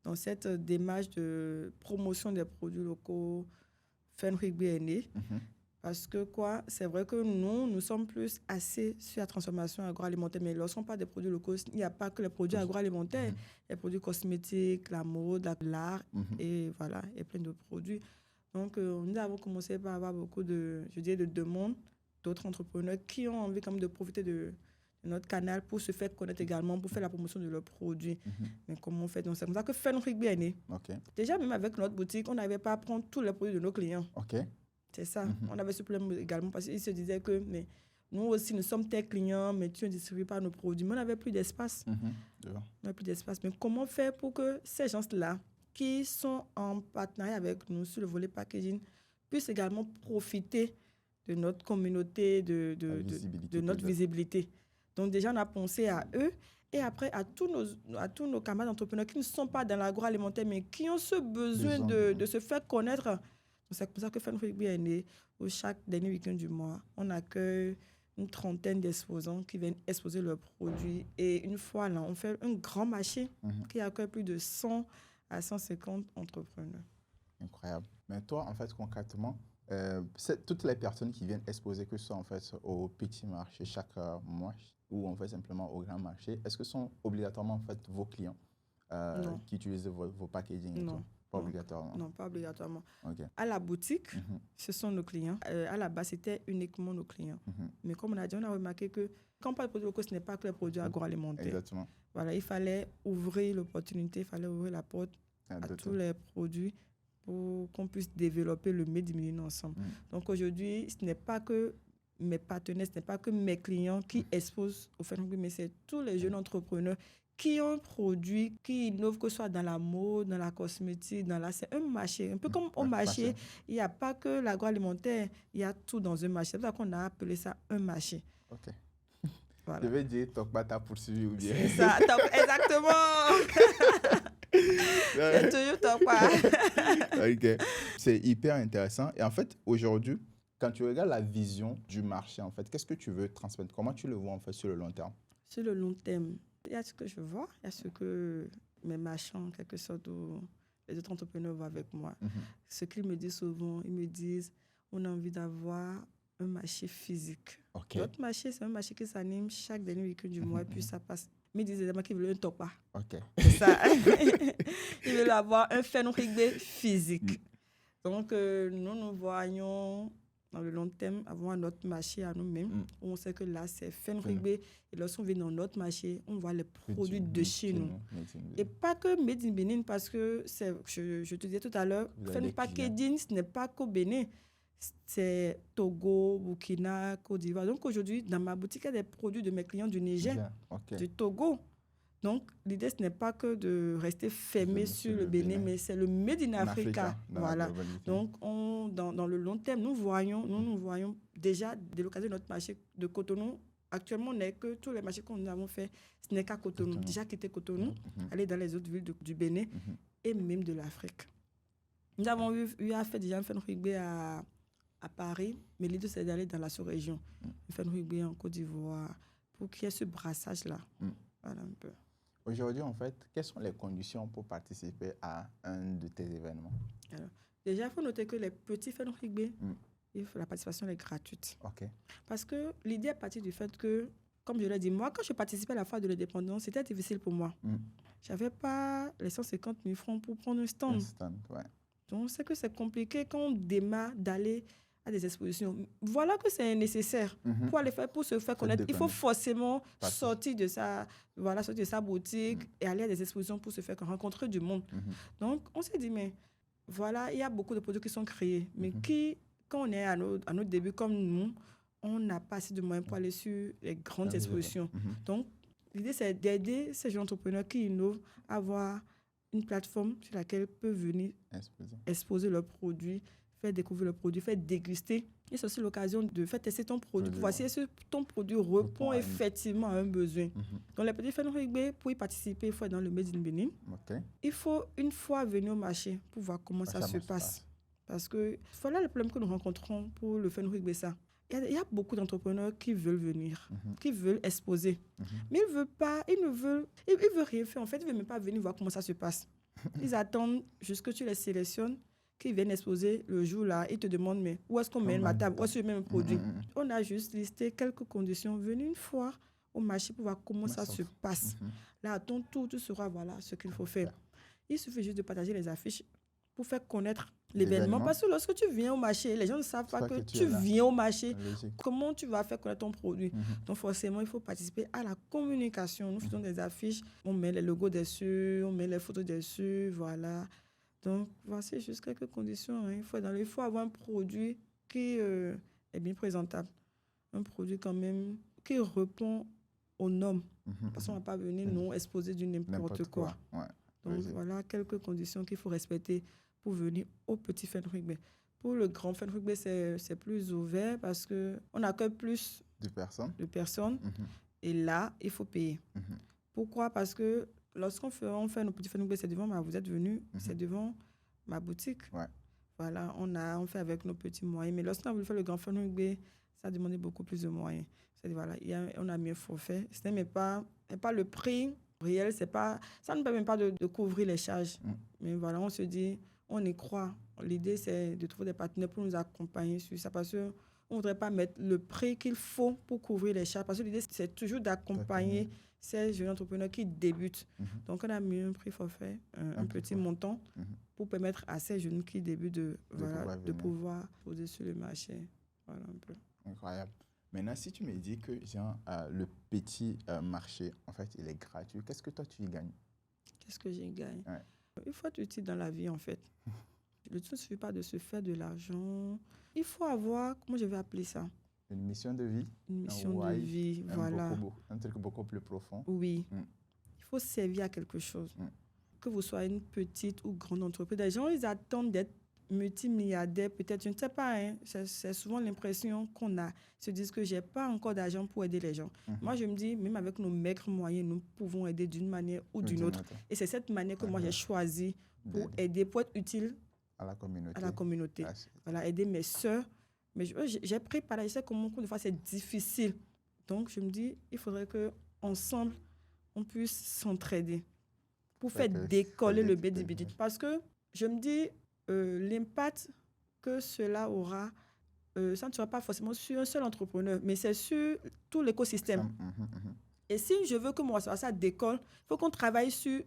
dans cette démarche de promotion des produits locaux, Fenwick est né. Mhm. Parce que c'est vrai que nous sommes plus assez sur la transformation agroalimentaire, mais lorsqu'on parle des produits locaux, il n'y a pas que les produits agroalimentaires, Mhm. les produits cosmétiques, la mode, l'art, Mhm. et voilà, et plein de produits. Donc, nous avons commencé par avoir beaucoup de demandes d'autres entrepreneurs qui ont envie quand même de profiter de notre canal pour se faire connaître également, pour faire la promotion de leurs produits. Mhm. Mais comment on fait? Donc, c'est comme ça que Fenwick est né. OK. Déjà, même avec notre boutique, on n'avait pas à prendre tous les produits de nos clients. OK. C'est ça. Mhm. On avait ce problème également parce qu'ils se disaient que mais nous aussi, nous sommes tes clients, mais tu ne distribues pas nos produits. Mais on n'avait plus d'espace. Mhm. Je vois. On n'avait plus d'espace. Mais comment faire pour que ces gens-là, qui sont en partenariat avec nous sur le volet packaging, puissent également profiter de notre communauté, La de visibilité notre peut-être. visibilité. Donc déjà, on a pensé à eux et après à tous nos camarades entrepreneurs qui ne sont pas dans l'agroalimentaire, mais qui ont ce besoin de se faire connaître. Donc c'est comme ça que Fenwick est né, où chaque dernier week-end du mois, on accueille une trentaine d'exposants qui viennent exposer leurs produits. Et une fois là, on fait un grand marché Mhm. qui accueille plus de 100 à 150 entrepreneurs. Incroyable. Mais toi, en fait, concrètement, toutes les personnes qui viennent exposer, que ce soit en fait au petit marché chaque mois ou en fait simplement au grand marché, est-ce que ce sont obligatoirement en fait vos clients Non. qui utilisent vos packaging et Non. tout? Pas Non. obligatoirement. Non, pas obligatoirement. OK. À la boutique, Mhm. ce sont nos clients. À la base, c'était uniquement nos clients. Mhm. Mais comme on a dit, on a remarqué que quand on parle de produits locaux, ce n'est pas que les produits agroalimentaires. Exactement. Voilà, il fallait ouvrir l'opportunité, il fallait ouvrir la porte à tous les produits pour qu'on puisse développer le Made in Millennium ensemble. Mhm. Donc aujourd'hui, ce n'est pas que mes partenaires, ce n'est pas que mes clients qui exposent au Fenwick, mais c'est tous les jeunes entrepreneurs qui ont un produit, qui innovent, que ce soit dans la mode, dans la cosmétique, c'est un marché. Un peu comme au Ouais, marché, il n'y a pas que l'agroalimentaire, il y a tout dans un marché. C'est pour ça qu'on a appelé ça un marché. OK. Voilà. Je vais dire, Tokba t'a poursuivi ou bien. C'est ça, exactement. C'est toujours top. OK. C'est hyper intéressant. Et en fait, aujourd'hui, quand tu regardes la vision du marché, en fait, qu'est-ce que tu veux transmettre? Comment tu le vois en fait sur le long terme? Sur le long terme, il y a ce que je vois, il y a ce que mes marchands, en quelque sorte, ou les autres entrepreneurs voient avec moi. Mhm. Ce qu'ils me disent souvent, ils me disent, on a envie d'avoir un marché physique. OK. Notre marché, c'est un marché qui s'anime chaque dernier week-end du mois, et puis ça passe. Mais ils disaient qu'ils veulent un topa. OK. C'est ça. Ils veulent avoir un Fenrigbe physique. Donc, nous voyons dans le long terme avoir notre marché à nous-mêmes. Où on sait que là, c'est Fenrigbe. Et lorsqu'on vient dans notre marché, on voit les produits de chez nous. Et pas que Made in Benin, parce que je te disais tout à l'heure, Fen Packaging, ce n'est pas qu'au Bénin. C'est Togo, Burkina, Côte d'Ivoire. Donc aujourd'hui, dans ma boutique, il y a des produits de mes clients du Niger, du Togo. Donc l'idée, ce n'est pas que de rester fermé sur le Bénin, mais c'est le Made in Africa. Voilà. Donc dans le long terme, nous voyons déjà dès l'occasion de notre marché de Cotonou. Actuellement, on n'est que tous les marchés que nous avons fait, ce n'est qu'à Cotonou. Déjà quitté Cotonou, aller dans les autres villes du Bénin et même de l'Afrique. Nous avons eu à faire déjà un Fenrigbe à Paris, mais l'idée, c'est d'aller dans la sous-région. Un Fenrigbe en Côte d'Ivoire, pour qu'il y ait ce brassage-là. Voilà un peu. Aujourd'hui, en fait, quelles sont les conditions pour participer à un de tes événements? Alors, déjà, il faut noter que les petits Fenrigbe, la participation est gratuite. OK. Parce que l'idée est partie du fait que, comme je l'ai dit, moi, quand je participais à la foire de l'indépendance, c'était difficile pour moi. Je n'avais pas les 150 000 francs pour prendre un stand. Donc, c'est que c'est compliqué quand on démarre d'aller à des expositions. Voilà que c'est nécessaire pour aller faire, pour se faire connaître. Il faut forcément sortir de sa boutique et aller à des expositions pour se faire rencontrer du monde. Donc, on s'est dit, mais voilà, il y a beaucoup de produits qui sont créés, mais quand on est à notre début comme nous, on n'a pas assez de moyens pour aller sur les grandes expositions. Donc, l'idée, c'est d'aider ces jeunes entrepreneurs qui innovent à avoir une plateforme sur laquelle ils peuvent venir exposer leurs produits, faire découvrir leurs produits, faire déguster. Et c'est aussi l'occasion de faire tester ton produit pour voir si ton produit répond effectivement à un besoin. Donc, les petits Fenrigbe, pour y participer, il faut être dans le Made in Benin. Il faut une fois venir au marché pour voir comment ça se passe. Parce que voilà le problème que nous rencontrons pour le Fenrigbe. Il y a beaucoup d'entrepreneurs qui veulent venir, qui veulent exposer. Mais ils ne veulent rien faire. En fait, ils ne veulent même pas venir voir comment ça se passe. Ils attendent jusqu'à ce que tu les sélectionnes, qu'ils viennent exposer le jour-là. Ils te demandent, mais où est-ce qu'on met ma table? Où est-ce que je mets mon produit? On a juste listé quelques conditions. Venez une fois au marché pour voir comment ça se passe. Là, à ton tour, tu sauras ce qu'il faut faire. Il suffit juste de partager les affiches pour faire connaître l'événement. Parce que lorsque tu viens au marché, les gens ne savent pas que tu viens au marché. Comment tu vas faire connaître ton produit? Donc forcément, il faut participer à la communication. Nous faisons des affiches, on met les logos dessus, on met les photos dessus, voilà. Donc voici juste quelques conditions. Il faut avoir un produit qui est bien présentable. Un produit quand même qui répond aux normes. Parce qu'on ne va pas venir nous exposer du n'importe quoi. Donc voilà quelques conditions qu'il faut respecter pour venir au petit Fenrigbe. Pour le grand Fenrigbe, c'est plus ouvert parce qu'on accueille plus de personnes. Et là, il faut payer. Pourquoi? Parce que lorsqu'on fait nos petits Fenrigbe, c'est devant vous êtes venu, c'est devant ma boutique. Voilà, on fait avec nos petits moyens. Mais lorsqu'on a voulu faire le grand Fenrigbe, ça demandait beaucoup plus de moyens. Voilà, on a mis un forfait. Ce n'est pas le prix réel, ça ne permet pas de couvrir les charges. Mais voilà, on se dit, on y croit. L'idée, c'est de trouver des partenaires pour nous accompagner sur ça parce qu'on ne voudrait pas mettre le prix qu'il faut pour couvrir les charges. Parce que l'idée, c'est toujours d'accompagner ces jeunes entrepreneurs qui débutent. Donc, on a mis un prix forfait, un petit montant pour permettre à ces jeunes qui débutent de pouvoir poser sur le marché. Voilà un peu. Incroyable. Maintenant, si tu me dis que le petit marché, en fait, il est gratuit, qu'est-ce que toi, tu y gagnes? Qu'est-ce que j'y gagne? Il faut être utile dans la vie, en fait. Le tout ne suffit pas de se faire de l'argent. Il faut avoir, comment je vais appeler ça? Une mission de vie. Une mission de vie, voilà. Un truc beaucoup plus profond. Oui. Il faut servir à quelque chose. Que vous soyez une petite ou grande entreprise. Les gens, ils attendent d'être multimilliardaires, peut-être, je ne sais pas. C'est souvent l'impression qu'on a. Ils se disent que je n'ai pas encore d'argent pour aider les gens. Moi, je me dis, même avec nos maigres moyens, nous pouvons aider d'une manière ou d'une autre. Et c'est cette manière que moi, j'ai choisi pour aider, pour être utile à la communauté. Voilà, aider mes sœurs. Mais j'ai pris par là, je sais comment des fois c'est difficile. Donc, je me dis, il faudrait qu'ensemble, on puisse s'entraider pour faire décoller le BDBD. Parce que je me dis, l'impact que cela aura ça ne sera pas forcément sur un seul entrepreneur, mais c'est sur tout l'écosystème. Et si je veux que mon ça décolle, il faut qu'on travaille sur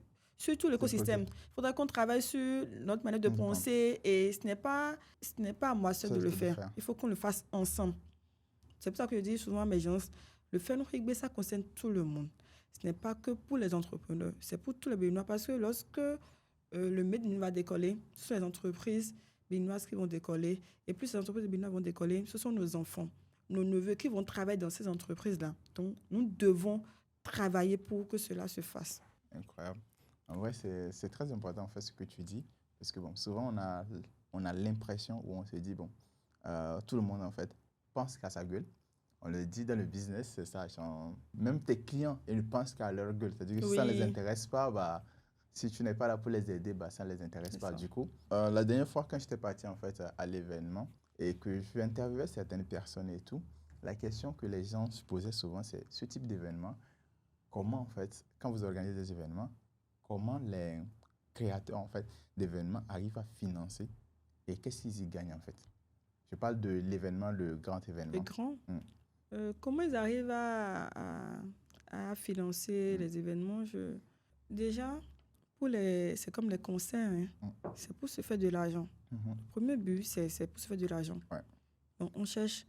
tout l'écosystème. Il faudra qu'on travaille sur notre manière de penser et ce n'est pas à moi seul de le faire. Il faut qu'on le fasse ensemble. C'est pour ça que je dis souvent à mes gens, le Fenouig, ça concerne tout le monde. Ce n'est pas que pour les entrepreneurs, c'est pour tous les Béninois. Parce que lorsque le Made in va décoller, ce sont les entreprises béninoises qui vont décoller. Et plus les entreprises béninoises vont décoller, ce sont nos enfants, nos neveux qui vont travailler dans ces entreprises-là. Donc, nous devons travailler pour que cela se fasse. Incroyable. En vrai, c'est très important en fait ce que tu dis. Parce que bon, souvent, on a l'impression où on se dit, bon, tout le monde en fait pense qu'à sa gueule. On le dit dans le business, c'est ça. Même tes clients, ils ne pensent qu'à leur gueule. C'est-à-dire que si ça ne les intéresse pas, bah, si tu n'es pas là pour les aider, bah, ça ne les intéresse pas. Du coup, la dernière fois, quand j'étais parti en fait à l'événement et que je interviewais certaines personnes et tout, la question que les gens se posaient souvent, c'est ce type d'événement, comment en fait, quand vous organisez des événements, comment les créateurs en fait d'événements arrivent à financer et qu'est-ce qu'ils y gagnent en fait? Je parle de l'événement, le grand événement. Le grand comment ils arrivent à financer les événements Déjà, c'est comme les concerts, c'est pour se faire de l'argent. Le premier but, c'est pour se faire de l'argent. Ouais. Donc, on cherche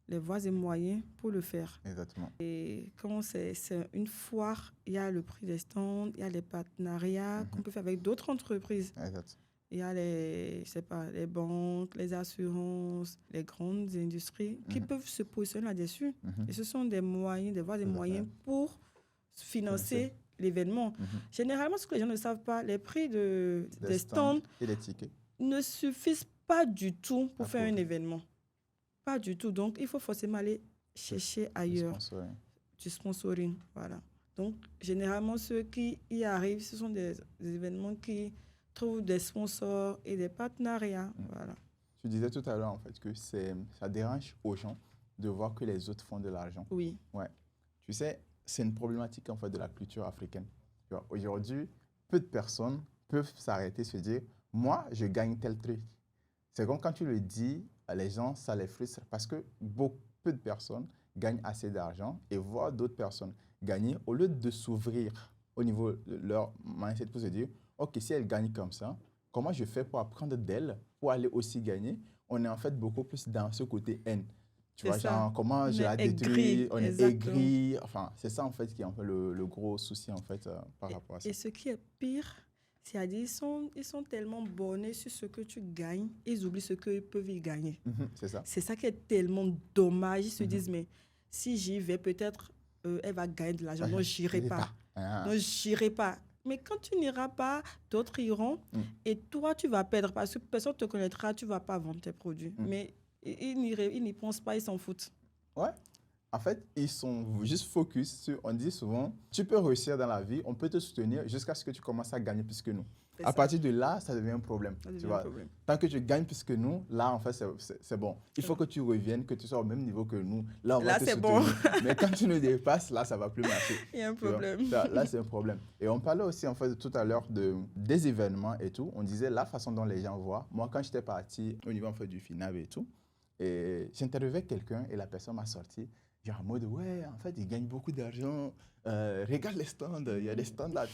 les voies et moyens pour le faire. Exactement. Et quand c'est une foire, il y a le prix des stands, il y a les partenariats qu'on peut faire avec d'autres entreprises. Exact. Il y a les banques, les assurances, les grandes industries qui peuvent se positionner là-dessus. Et ce sont des moyens, des voies et moyens pour financer l'événement. Généralement, ce que les gens ne savent pas, les prix des stands et les tickets ne suffisent pas du tout pour faire un événement. Pas du tout. Donc, il faut forcément aller chercher ailleurs du sponsoring. Voilà. Donc, généralement, ceux qui y arrivent, ce sont des événements qui trouvent des sponsors et des partenariats. Voilà. Tu disais tout à l'heure en fait que ça dérange aux gens de voir que les autres font de l'argent. Oui. Ouais. Tu sais, c'est une problématique en fait de la culture africaine. Aujourd'hui, peu de personnes peuvent s'arrêter et se dire « moi, je gagne tel truc ». C'est comme quand tu le dis, les gens, ça les frustre parce que peu de personnes gagnent assez d'argent et voient d'autres personnes gagner au lieu de s'ouvrir au niveau de leur mindset pour se dire « ok, si elle gagne comme ça, comment je fais pour apprendre d'elle, pour aller aussi gagner ?» On est en fait beaucoup plus dans ce côté haine. Tu vois, genre, comment je la détruis, on est aigri. Enfin, c'est ça en fait qui est en fait le gros souci en fait par rapport à ça. Et ce qui est pire, c'est-à-dire ils sont tellement bornés sur ce que tu gagnes, ils oublient ce qu'ils peuvent y gagner. C'est ça. C'est ça qui est tellement dommage. Ils se disent, mais si j'y vais, peut-être elle va gagner de l'argent. Non, j'irai pas. Non, j'irai pas. Mais quand tu n'iras pas, d'autres iront et toi, tu vas perdre parce que personne ne te connaîtra, tu ne vas pas vendre tes produits. Mais ils n'y pensent pas, ils s'en foutent. Ouais. En fait, ils sont juste focus sur, on dit souvent, tu peux réussir dans la vie, on peut te soutenir jusqu'à ce que tu commences à gagner plus que nous. À partir de là, ça devient un problème. Tant que tu gagnes plus que nous, là, en fait, c'est bon. Il faut que tu reviennes, que tu sois au même niveau que nous. Là, on va te soutenir. Bon. Mais quand tu nous dépasses, là, ça ne va plus marcher. Il y a un problème. Là, c'est un problème. Et on parlait aussi, en fait, tout à l'heure des événements et tout. On disait la façon dont les gens voient. Moi, quand j'étais parti au niveau en fait, du FINAB et tout, et j'interviewais quelqu'un et la personne m'a sorti. Genre en mode, ouais, en fait, ils gagnent beaucoup d'argent. Regarde les stands, il y a des stands là,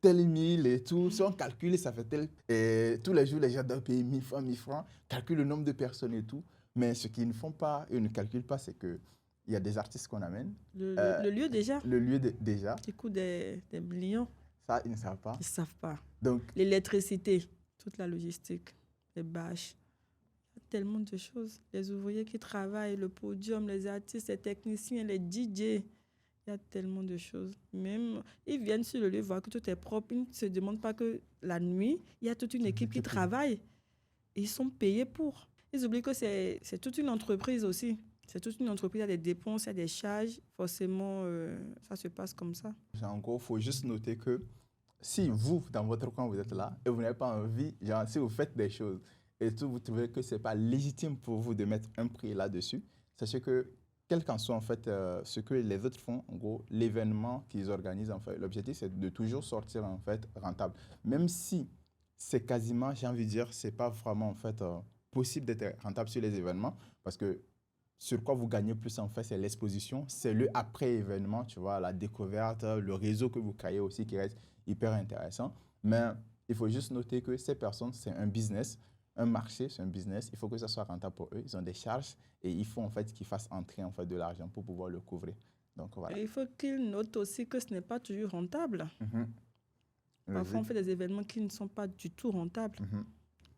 tel 1000 et tout. Si on calcule, ça fait tel. Et tous les jours, les gens doivent payer 1000 francs, 1000 francs, calculent le nombre de personnes et tout. Mais ce qu'ils ne font pas, ils ne calculent pas, c'est qu'il y a des artistes qu'on amène. Le lieu déjà. Le lieu déjà. Qui coûte des millions. Ça, ils ne savent pas. Ils ne savent pas. Donc, l'électricité, toute la logistique, les bâches. Tellement de choses. Les ouvriers qui travaillent, le podium, les artistes, les techniciens, les DJ. Il y a tellement de choses. Même, ils viennent sur le lieu voir que tout est propre. Ils ne se demandent pas que la nuit, il y a toute une équipe qui travaille. Et ils sont payés pour. Ils oublient que c'est toute une entreprise aussi. C'est toute une entreprise, il y a des dépenses, il y a des charges. Forcément, ça se passe comme ça. En gros, il faut juste noter que si vous, dans votre coin, vous êtes là et vous n'avez pas envie, genre, si vous faites des choses et tout, vous trouvez que ce n'est pas légitime pour vous de mettre un prix là-dessus, sachez que, quel qu'en soit en fait, ce que les autres font, en gros, l'événement qu'ils organisent, en fait, l'objectif, c'est de toujours sortir en fait, rentable. Même si c'est quasiment, j'ai envie de dire, ce n'est pas vraiment en fait, possible d'être rentable sur les événements parce que sur quoi vous gagnez plus en fait, c'est l'exposition, c'est le après-événement, tu vois, la découverte, le réseau que vous créez aussi qui reste hyper intéressant. Mais il faut juste noter que ces personnes, c'est un business, un marché, c'est un business. Il faut que ça soit rentable pour eux. Ils ont des charges et il faut en fait qu'ils fassent entrer en fait de l'argent pour pouvoir le couvrir. Donc voilà. Et il faut qu'ils notent aussi que ce n'est pas toujours rentable. Parfois, on fait des événements qui ne sont pas du tout rentables.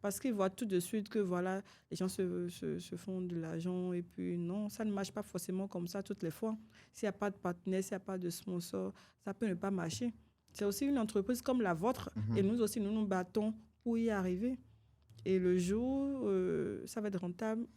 Parce qu'ils voient tout de suite que voilà, les gens se font de l'argent et puis non, ça ne marche pas forcément comme ça toutes les fois. S'il n'y a pas de partenaire, s'il n'y a pas de sponsor, ça peut ne pas marcher. C'est aussi une entreprise comme la vôtre et nous aussi, nous nous battons pour y arriver. Et le jour, ça va être rentable,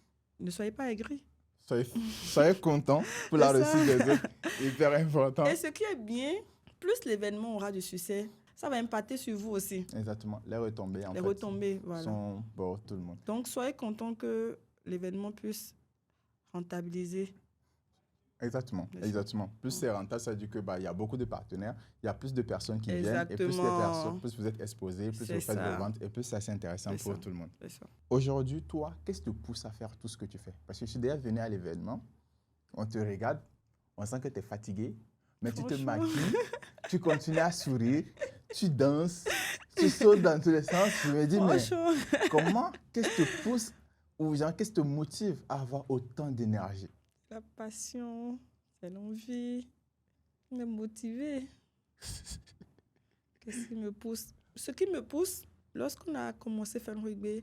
ne soyez pas aigris. Soyez contents pour la réussite des autres, hyper important. Et ce qui est bien, plus l'événement aura du succès, ça va impacter sur vous aussi. Exactement. Les retombées, voilà, sont pour tout le monde. Donc, soyez contents que l'événement puisse rentabiliser. Exactement. Plus c'est rentable, ça veut dire qu'il y a beaucoup de partenaires, il y a plus de personnes qui viennent, et plus vous êtes exposés, plus vous faites de ventes, et plus c'est assez intéressant pour tout le monde. Aujourd'hui, toi, qu'est-ce qui te pousse à faire tout ce que tu fais? Parce que je suis déjà venu à l'événement, on te regarde, on sent que tu es fatigué, mais tu te maquilles, tu continues à sourire, tu danses, tu sautes dans tous les sens. Je me dis, mais comment, qu'est-ce qui te pousse ou qu'est-ce qui te motive à avoir autant d'énergie? La passion, c'est l'envie, me motiver. Qu'est-ce qui me pousse? Ce qui me pousse, lorsqu'on a commencé Fun Rugby,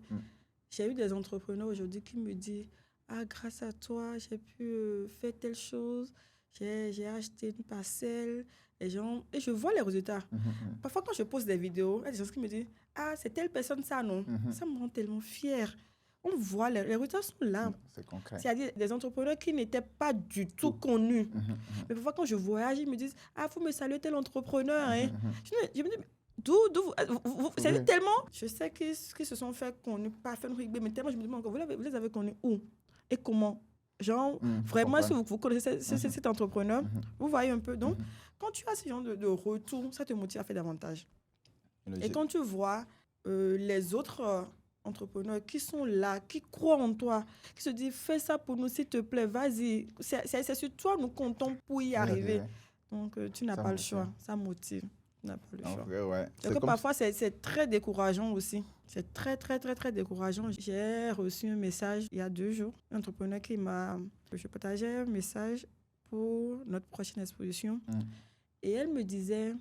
j'ai eu des entrepreneurs aujourd'hui qui me disent « Ah, grâce à toi, j'ai pu faire telle chose, j'ai acheté une parcelle. » Et je vois les résultats. Parfois, quand je pose des vidéos, il y a des gens qui me disent « Ah, c'est telle personne ça, non ?» Ça me rend tellement fière. On voit, les résultats sont là. C'est concret. C'est-à-dire des entrepreneurs qui n'étaient pas du tout connus. Mais parfois, quand je voyage, ils me disent « Ah, il faut me saluer tel entrepreneur. Hein. » Je me dis « D'où vous c'est tellement... » Je sais qu'ils se sont fait connus, pas Fun Rugby, mais tellement je me demande, vous les avez connus où et comment? Genre, vraiment, si vous connaissez cet entrepreneur, vous voyez un peu. Donc, quand tu as ce genre de retour, ça te motive à faire davantage. Et quand tu vois les autres... entrepreneurs qui sont là, qui croient en toi, qui se disent fais ça pour nous s'il te plaît, vas-y. C'est sur toi nous comptons pour y arriver. Donc tu n'as pas le choix, ça motive. Tu n'as pas le choix. Ouais. Donc parfois c'est très décourageant aussi. C'est très décourageant. J'ai reçu un message il y a 2 jours, un entrepreneur je partageais un message pour notre prochaine exposition. Et elle me disait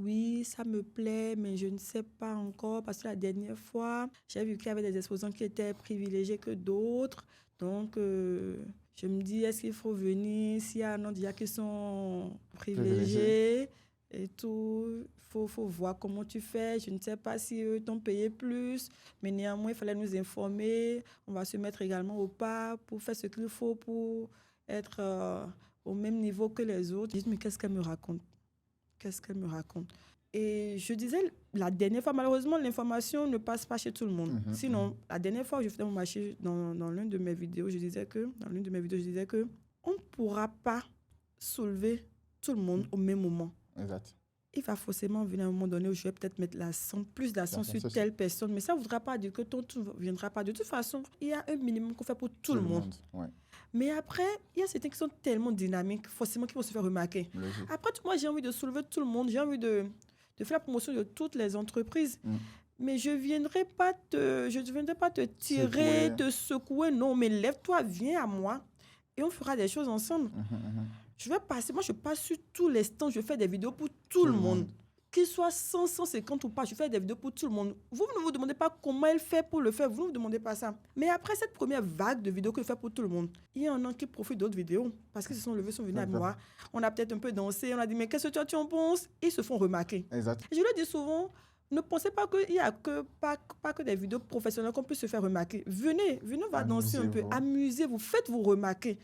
oui, ça me plaît, mais je ne sais pas encore parce que la dernière fois, j'ai vu qu'il y avait des exposants qui étaient privilégiés que d'autres. Donc, je me dis, est-ce qu'il faut venir s'il y a un autre déjà qui sont privilégiés et tout. Il faut voir comment tu fais. Je ne sais pas si eux t'ont payé plus, mais néanmoins, il fallait nous informer. On va se mettre également au pas pour faire ce qu'il faut pour être au même niveau que les autres. Je dis, mais qu'est-ce qu'elle me raconte? Qu'est-ce qu'elle me raconte? Et je disais, la dernière fois, malheureusement, l'information ne passe pas chez tout le monde. Sinon, la dernière fois, je faisais mon marché dans l'une de mes vidéos, je disais que on ne pourra pas soulever tout le monde au même moment. Exact. Il va forcément venir à un moment donné où je vais peut-être mettre plus d'accent sur telle personne, mais ça ne voudra pas dire que ton tour ne viendra pas. De toute façon, il y a un minimum qu'on fait pour tout le monde. Ouais. Mais après, il y a certains qui sont tellement dynamiques, forcément, qui vont se faire remarquer. Logique. Après, moi, j'ai envie de soulever tout le monde. J'ai envie de faire la promotion de toutes les entreprises. Mais je ne viendrai pas te tirer, te secouer. Non, mais lève-toi, viens à moi et on fera des choses ensemble. Je passe sur tous les stands, je fais des vidéos pour tout le monde. Qu'il soit 100, 150 ou pas, je fais des vidéos pour tout le monde. Vous ne vous demandez pas comment elle fait pour le faire, vous ne vous demandez pas ça. Mais après cette première vague de vidéos que je fais pour tout le monde, il y en a qui profitent d'autres vidéos parce qu'ils se sont levés, sont venus à moi. On a peut-être un peu dansé, on a dit mais qu'est-ce que tu en penses? Ils se font remarquer. Exact. Et je leur dis souvent, ne pensez pas qu'il n'y a pas que des vidéos professionnelles qu'on peut se faire remarquer. Venez, on va danser un peu, amusez-vous, faites-vous remarquer.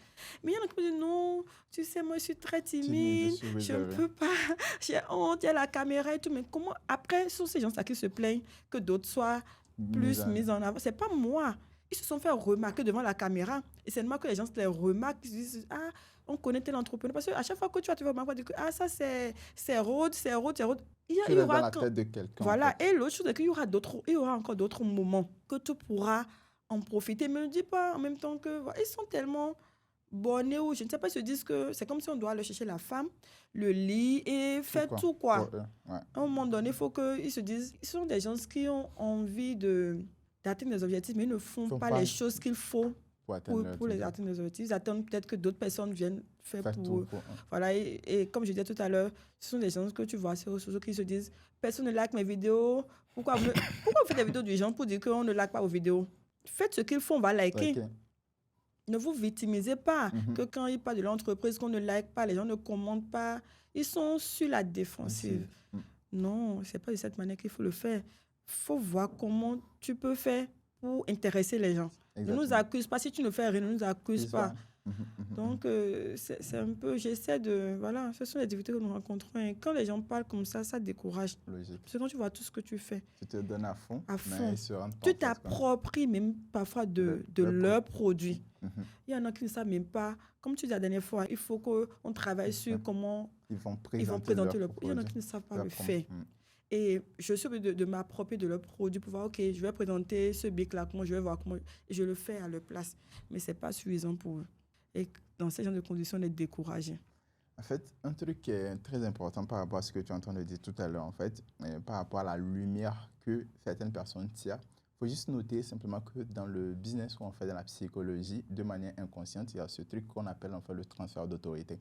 Mais il y en a qui me disent, non, tu sais, moi, je suis très timide, je ne peux pas, j'ai honte, il y a la caméra et tout. Mais comment, après, ce sont ces gens-là qui se plaignent que d'autres soient plus mis en avant. Ce n'est pas moi. Ils se sont fait remarquer devant la caméra. Et c'est moi que les gens se les remarquent, ils se disent, ah, on connaît tel entrepreneur. Parce qu'à chaque fois que tu vas te voir, on va dire que ça, c'est Rhodes. Il y aura dans la tête de quelqu'un. Voilà. En fait. Et l'autre chose, c'est qu'il y aura encore d'autres moments que tu pourras en profiter. Mais ne dis pas en même temps que voilà, ils sont tellement bornés ou je ne sais pas, ils se disent que c'est comme si on doit aller chercher la femme, le lit et faire tout, quoi. Pour eux, ouais. À un moment donné, il faut qu'ils se disent, ils sont des gens qui ont envie d'atteindre des objectifs, mais ils ne font pas les choses qu'il faut pour les atteindre des objectifs. Ils attendent peut-être que d'autres personnes viennent faire pour eux. Voilà, et comme je disais tout à l'heure, ce sont des gens que tu vois sur les réseaux sociaux qui se disent, personne ne like mes vidéos. Pourquoi vous faites des vidéos du genre pour dire qu'on ne like pas vos vidéos? Faites ce qu'ils font, on va liker. Ne vous victimisez pas que quand ils parlent de l'entreprise, qu'on ne like pas, les gens ne commentent pas. Ils sont sur la défensive. Non, ce n'est pas de cette manière qu'il faut le faire. Il faut voir comment tu peux faire pour intéresser les gens. Exactement. Ne nous accuse pas. Si tu ne fais rien, ne nous accuse pas. Donc, c'est un peu... J'essaie de... Voilà, ce sont les difficultés que nous rencontrons. Et quand les gens parlent comme ça décourage. Logique. Parce que quand tu vois tout ce que tu fais... Tu te donnes à fond. Tu t'appropries même parfois de leurs produits. Il y en a qui ne savent même pas. Comme tu dis la dernière fois, il faut qu'on travaille sur comment ils vont présenter le produit. Il y en a qui ne savent pas le faire. Et je suis obligée de m'approprier de leurs produits pour voir, OK, je vais présenter ce bic-là, comment je vais voir comment je le fais à leur place. Mais ce n'est pas suffisant pour eux. Et dans ces genres de conditions, on est découragé. En fait, un truc qui est très important par rapport à ce que tu es en train de dire tout à l'heure, en fait, par rapport à la lumière que certaines personnes tirent, il faut juste noter simplement que dans le business qu'on fait, dans la psychologie, de manière inconsciente, il y a ce truc qu'on appelle en fait le transfert d'autorité.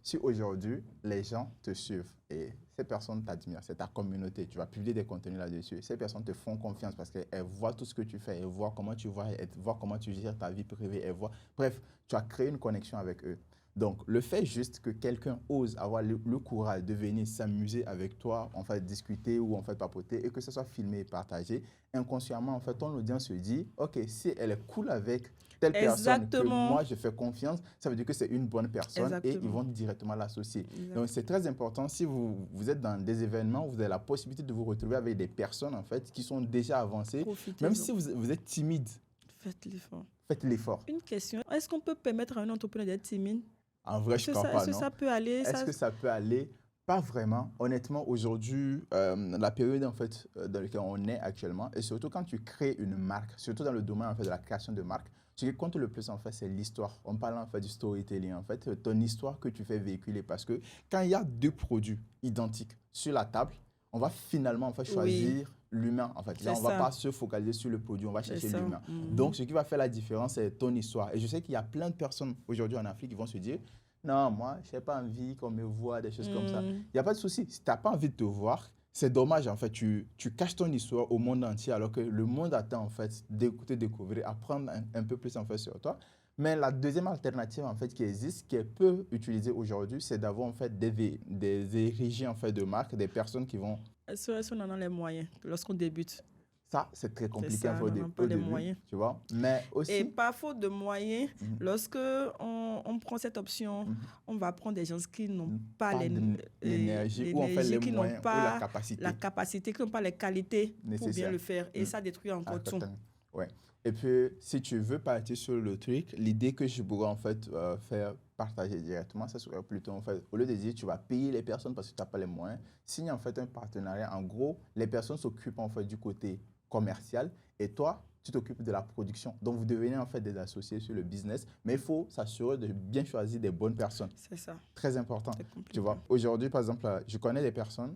Si aujourd'hui, les gens te suivent et ces personnes t'admirent, c'est ta communauté, tu vas publier des contenus là-dessus, ces personnes te font confiance parce qu'elles voient tout ce que tu fais, elles voient comment tu vois, elles voient comment tu gères ta vie privée, elles voient... Bref, tu as créé une connexion avec eux. Donc, le fait juste que quelqu'un ose avoir le courage de venir s'amuser avec toi, en fait, discuter ou en fait papoter et que ce soit filmé et partagé, inconsciemment, en fait, ton audience se dit, OK, si elle est cool avec telle personne que moi, je fais confiance, ça veut dire que c'est une bonne personne et ils vont directement l'associer. Donc, c'est très important si vous êtes dans des événements où vous avez la possibilité de vous retrouver avec des personnes, en fait, qui sont déjà avancées. Même si vous êtes timide. Faites l'effort. Faites l'effort. Une question, est-ce qu'on peut permettre à un entrepreneur d'être timide? En vrai, je ne crois pas, non. Est-ce que ça peut aller? Est-ce que ça peut aller? Pas vraiment. Honnêtement, aujourd'hui, la période en fait, dans laquelle on est actuellement, et surtout quand tu crées une marque, surtout dans le domaine en fait, de la création de marque, ce qui compte le plus, en fait, c'est l'histoire. On parle en fait du storytelling, en fait, ton histoire que tu fais véhiculer. Parce que quand il y a deux produits identiques sur la table, on va finalement en fait, choisir l'humain. En fait. Là, on ne va pas se focaliser sur le produit, on va chercher l'humain. Donc, ce qui va faire la différence, c'est ton histoire. Et je sais qu'il y a plein de personnes aujourd'hui en Afrique qui vont se dire, non, moi, je n'ai pas envie qu'on me voit, des choses comme ça. Il n'y a pas de souci. Si tu n'as pas envie de te voir, c'est dommage, en fait. Tu caches ton histoire au monde entier alors que le monde attend, en fait, d'écouter, découvrir, apprendre un peu plus, en fait, sur toi. Mais la deuxième alternative, en fait, qui existe, qui est peu utilisée aujourd'hui, c'est d'avoir, en fait, des érigés, en fait, de marques, des personnes qui vont... Est-ce qu'on en a les moyens lorsqu'on débute? Ça, c'est très compliqué au début, moyens. Tu vois. Mais aussi... Et par faute de moyens, lorsque on prend cette option, on va prendre des gens qui n'ont pas l'énergie ou en fait les moyens ou la capacité, qui n'ont pas les qualités pour bien le faire. Et ça détruit encore tout. Ouais. Et puis, si tu veux partir sur le truc, l'idée que je pourrais en fait faire partager directement, ça serait plutôt en fait, au lieu de dire tu vas payer les personnes parce que tu n'as pas les moyens, signe en fait un partenariat. En gros, les personnes s'occupent en fait du côté commercial et toi, tu t'occupes de la production. Donc, vous devenez en fait des associés sur le business, mais il faut s'assurer de bien choisir des bonnes personnes. C'est ça. Très important. Tu vois, aujourd'hui, par exemple, je connais des personnes,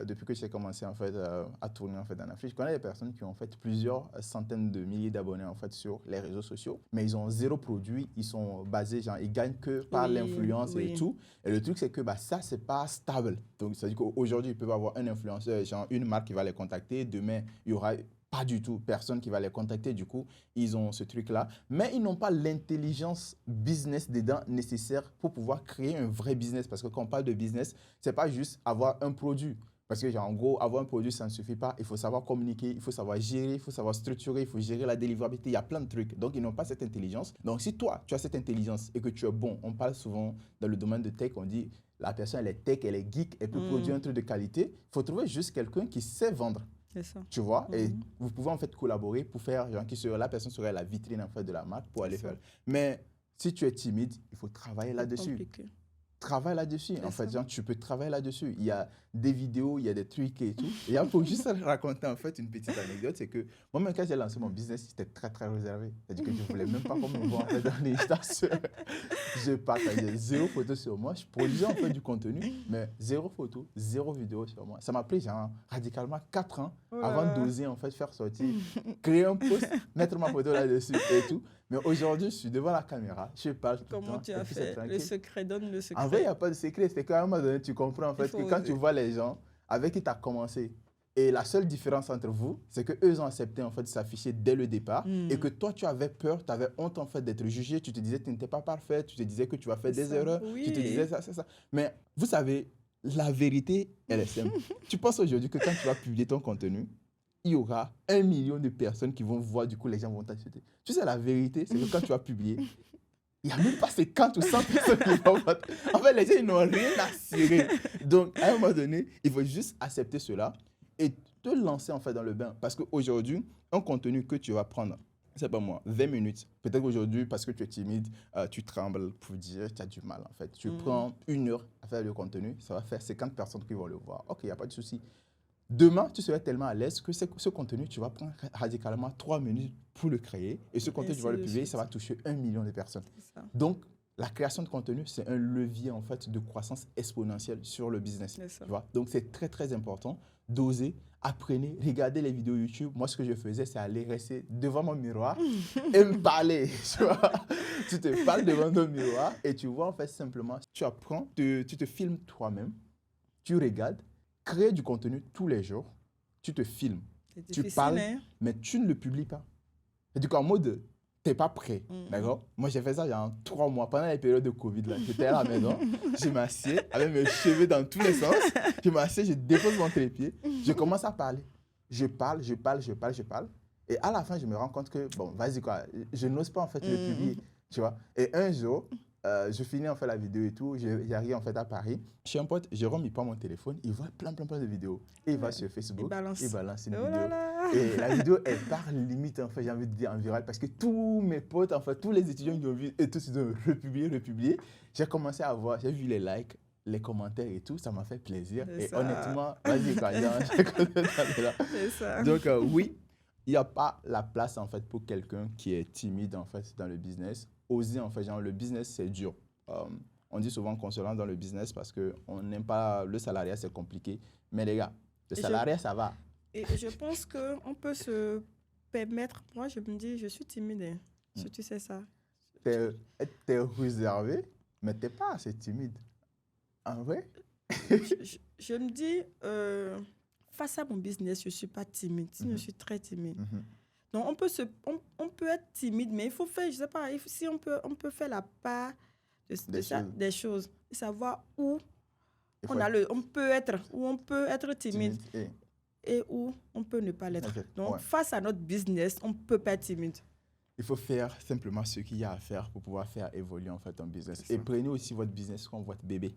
depuis que j'ai commencé en fait à tourner en fait en Afrique, je connais des personnes qui ont en fait plusieurs centaines de milliers d'abonnés en fait sur les réseaux sociaux, mais ils ont zéro produit, ils sont basés, genre, ils gagnent que par l'influence et tout. Et le truc, c'est que ça, c'est pas stable. Donc, ça veut dire qu'aujourd'hui, ils peuvent avoir un influenceur, genre une marque qui va les contacter, demain, il y aura pas du tout personne qui va les contacter. Du coup, ils ont ce truc-là. Mais ils n'ont pas l'intelligence business dedans nécessaire pour pouvoir créer un vrai business. Parce que quand on parle de business, ce n'est pas juste avoir un produit. Parce que, genre, en gros, avoir un produit, ça ne suffit pas. Il faut savoir communiquer, il faut savoir gérer, il faut savoir structurer, il faut gérer la délivrabilité. Il y a plein de trucs. Donc, ils n'ont pas cette intelligence. Donc, si toi, tu as cette intelligence et que tu es bon, on parle souvent dans le domaine de tech, on dit la personne, elle est tech, elle est geek, elle peut produire un truc de qualité. Il faut trouver juste quelqu'un qui sait vendre. C'est ça. Tu vois, et vous pouvez en fait collaborer pour faire, genre, la personne serait la vitrine en fait de la marque pour aller faire. Mais si tu es timide, il faut travailler là-dessus. travaille là-dessus. C'est En fait, ça. genre, tu peux travailler là-dessus. Il y a des vidéos, il y a des trucs et tout. Et il faut juste raconter en fait une petite anecdote. C'est que moi-même, quand j'ai lancé mon business, j'étais très, très réservé. C'est-à-dire que je ne voulais même pas qu'on me voit en fait, dans les stations. Je partageais zéro photo sur moi. Je produisais en fait du contenu, mais zéro photo, zéro vidéo sur moi. Ça m'a pris genre, radicalement 4 ans Oh là avant là. d'oser en fait faire sortir, créer un post, mettre ma photo là-dessus et tout. Mais aujourd'hui, je suis devant la caméra, je parle tout le Comment temps. tu et as puis c'est fait? Le tranquille. secret, donne le En vrai, il n'y secret. a pas de secret. C'est qu'à un moment donné, tu comprends en Il fait faut que quand tu oser. vois les gens avec qui tu as commencé, et la seule différence entre vous, c'est qu'eux ont accepté en fait de s'afficher dès le départ et que toi, tu avais peur, tu avais honte en fait d'être jugé. Tu te disais que tu n'étais pas parfait, tu te disais que tu vas faire C'est des ça. erreurs, tu te disais Oui. ça, c'est ça. Mais vous savez, la vérité, elle est simple. Tu penses aujourd'hui que quand tu vas publier ton contenu, il y aura 1 million de personnes qui vont voir, du coup, les gens vont t'acheter. Tu sais, la vérité, c'est que quand tu vas publier, il n'y a même pas 50 ou 100 personnes qui vont voter. En fait, les gens, ils n'ont rien à cirer. Donc, à un moment donné, il faut juste accepter cela et te lancer en fait dans le bain. Parce qu'aujourd'hui, un contenu que tu vas prendre, c'est pas moi, 20 minutes. Peut-être qu'aujourd'hui, parce que tu es timide, tu trembles pour dire, tu as du mal en fait. Tu prends 1 heure à faire le contenu, ça va faire 50 personnes qui vont le voir. Ok, il n'y a pas de souci. Demain, tu seras tellement à l'aise que ce contenu, tu vas prendre radicalement 3 minutes pour le créer. Et ce contenu, tu Ainsi vas le de publier, ça suite. va toucher 1 million de personnes. C'est ça. Donc, la création de contenu, c'est un levier en fait de croissance exponentielle sur le business. C'est ça. Tu vois? Donc, c'est très, très important d'oser, apprenez, regardez les vidéos YouTube. Moi, ce que je faisais, c'est aller rester devant mon miroir et me parler. Tu vois? Tu te parles devant ton miroir et tu vois en fait simplement, tu apprends, tu te filmes toi-même, tu regardes, crée du contenu tous les jours, tu te filmes, C'est tu difficile, parles, hein? mais tu ne le publies pas. Et du coup, en mode, t'es pas prêt, d'accord? Moi, j'ai fait ça il y a 3 mois, pendant les périodes de Covid, là. J'étais à la maison, je m'assieds avec mes cheveux dans tous les sens, je m'assieds, je dépose mon trépied, je commence à parler. Je parle, je parle, je parle, je parle. Et à la fin, je me rends compte que, bon, vas-y quoi, je n'ose pas en fait le publier, tu vois. Et un jour, je finis en fait la vidéo et tout, j'arrive en fait à Paris. Chez un pote, Jérôme, il prend mon téléphone, il voit plein de vidéos. Et il va sur Il Facebook, balance. il balance une Oh vidéo. là là! Et la vidéo, elle part limite, en fait, j'ai envie de dire en viral, parce que tous mes potes, en fait, tous les étudiants qui ont vu, et tous ils ont republié. J'ai commencé à voir, j'ai vu les likes, les commentaires et tout, ça m'a fait plaisir. C'est Et ça. honnêtement, vas-y, quoi, j'ai continué d'aller là. C'est ça. Donc, oui, il n'y a pas la place, en fait, pour quelqu'un qui est timide, en fait, dans le business. Oser, en fait, genre, le business, c'est dur. On dit souvent qu'on se lance dans le business parce qu'on n'aime pas le salariat, c'est compliqué. Mais les gars, le salariat, ça va. Et je pense qu'on peut se permettre. Moi, je me dis, je suis timide. Hein. Si tu sais ça. T'es réservé, mais t'es pas assez timide. En vrai? Je me dis, face à mon business, je ne suis pas timide. Sinon, je suis très timide. Donc, on peut être timide, mais il faut faire, je sais pas, si on peut faire la part des choses. Savoir où on peut être timide. Et où on peut ne pas l'être. Donc, face à notre business, on ne peut pas être timide. Il faut faire simplement ce qu'il y a à faire pour pouvoir faire évoluer en fait ton business. Et prenez aussi votre business comme votre bébé.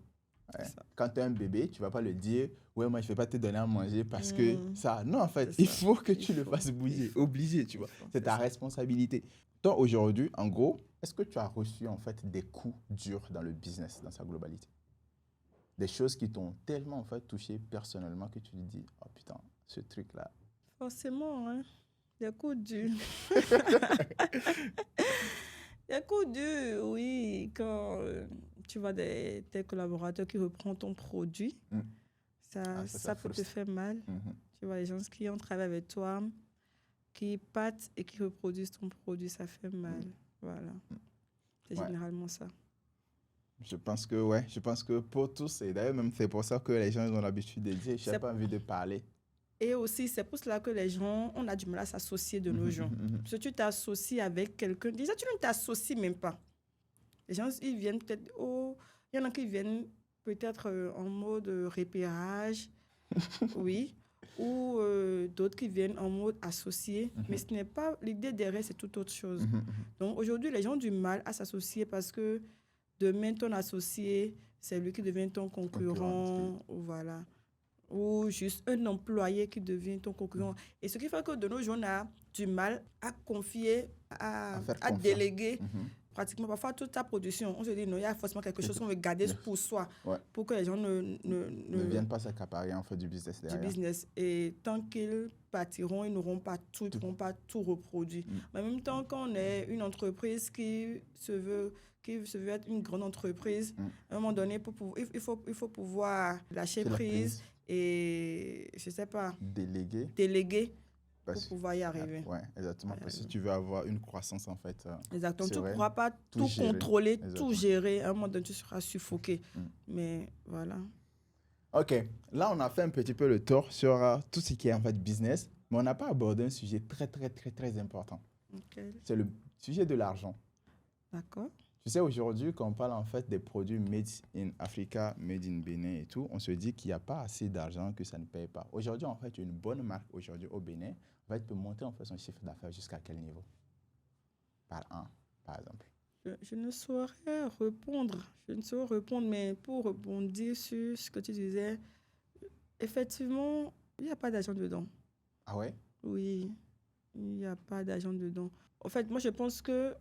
Ouais. Quand tu as un bébé, tu ne vas pas le dire « Ouais, moi, je ne vais pas te donner à manger parce que ça... » Non, en fait, il faut que tu le fasses bouger. Obligé, tu vois. C'est ta responsabilité. Toi, aujourd'hui, en gros, est-ce que tu as reçu en fait des coups durs dans le business dans sa globalité? Des choses qui t'ont tellement en fait touché personnellement que tu te dis « Oh putain, ce truc-là... » Forcément, hein. Des coups durs. Des coups durs, oui. Quand tu vois tes collaborateurs qui reprennent ton produit, ça peut te faire mal. Tu vois les gens qui ont travaillé avec toi, qui partent et qui reproduisent ton produit, ça fait mal. Voilà. C'est généralement ça. Je pense que pour tous, et d'ailleurs même c'est pour ça que les gens ont l'habitude de dire, je n'ai pas envie de parler. Et aussi, c'est pour cela que les gens, on a du mal à s'associer de nos gens. Parce que tu t'associes avec quelqu'un, déjà tu ne t'associes même pas. Les gens, ils viennent peut-être, il y en a qui viennent peut-être en mode repérage, oui, ou d'autres qui viennent en mode associé. Mais ce n'est pas, l'idée derrière, c'est tout autre chose. Donc aujourd'hui, les gens ont du mal à s'associer parce que demain, ton associé, c'est lui qui devient ton concurrent, voilà. Ou juste un employé qui devient ton concurrent. Et ce qui fait que de nos jours, on a du mal à confier, à déléguer pratiquement parfois toute ta production. On se dit, non, il y a forcément quelque chose qu'on veut garder pour soi, pour que les gens ne viennent pas s'accaparer en fait du business derrière. Du business. Et tant qu'ils partiront, ils n'auront pas tout, ils ne pourront pas tout reproduire. Mais en même temps, quand on est une entreprise qui se veut être une grande entreprise, à un moment donné, il faut pouvoir lâcher prise et, je ne sais pas, déléguer. Pour pouvoir y arriver. Oui, exactement. Parce que si tu veux avoir une croissance, en fait. Exactement. Tu ne pourras pas tout contrôler, exactement. Tout gérer. À un moment donné, tu seras suffoqué. Mais voilà. OK. Là, on a fait un petit peu le tour sur tout ce qui est en fait business, mais on n'a pas abordé un sujet très, très, très, très important. Okay. C'est le sujet de l'argent. D'accord. Tu sais, aujourd'hui, quand on parle en fait des produits made in Africa, made in Bénin et tout, on se dit qu'il n'y a pas assez d'argent, que ça ne paye pas. Aujourd'hui, en fait, une bonne marque aujourd'hui au Bénin, en fait, peut monter en fait son chiffre d'affaires jusqu'à quel niveau? Par an, par exemple. Je ne saurais répondre. Mais pour rebondir sur ce que tu disais, effectivement, il n'y a pas d'argent dedans. Ah ouais? Oui, il n'y a pas d'argent dedans. En fait, moi, je pense que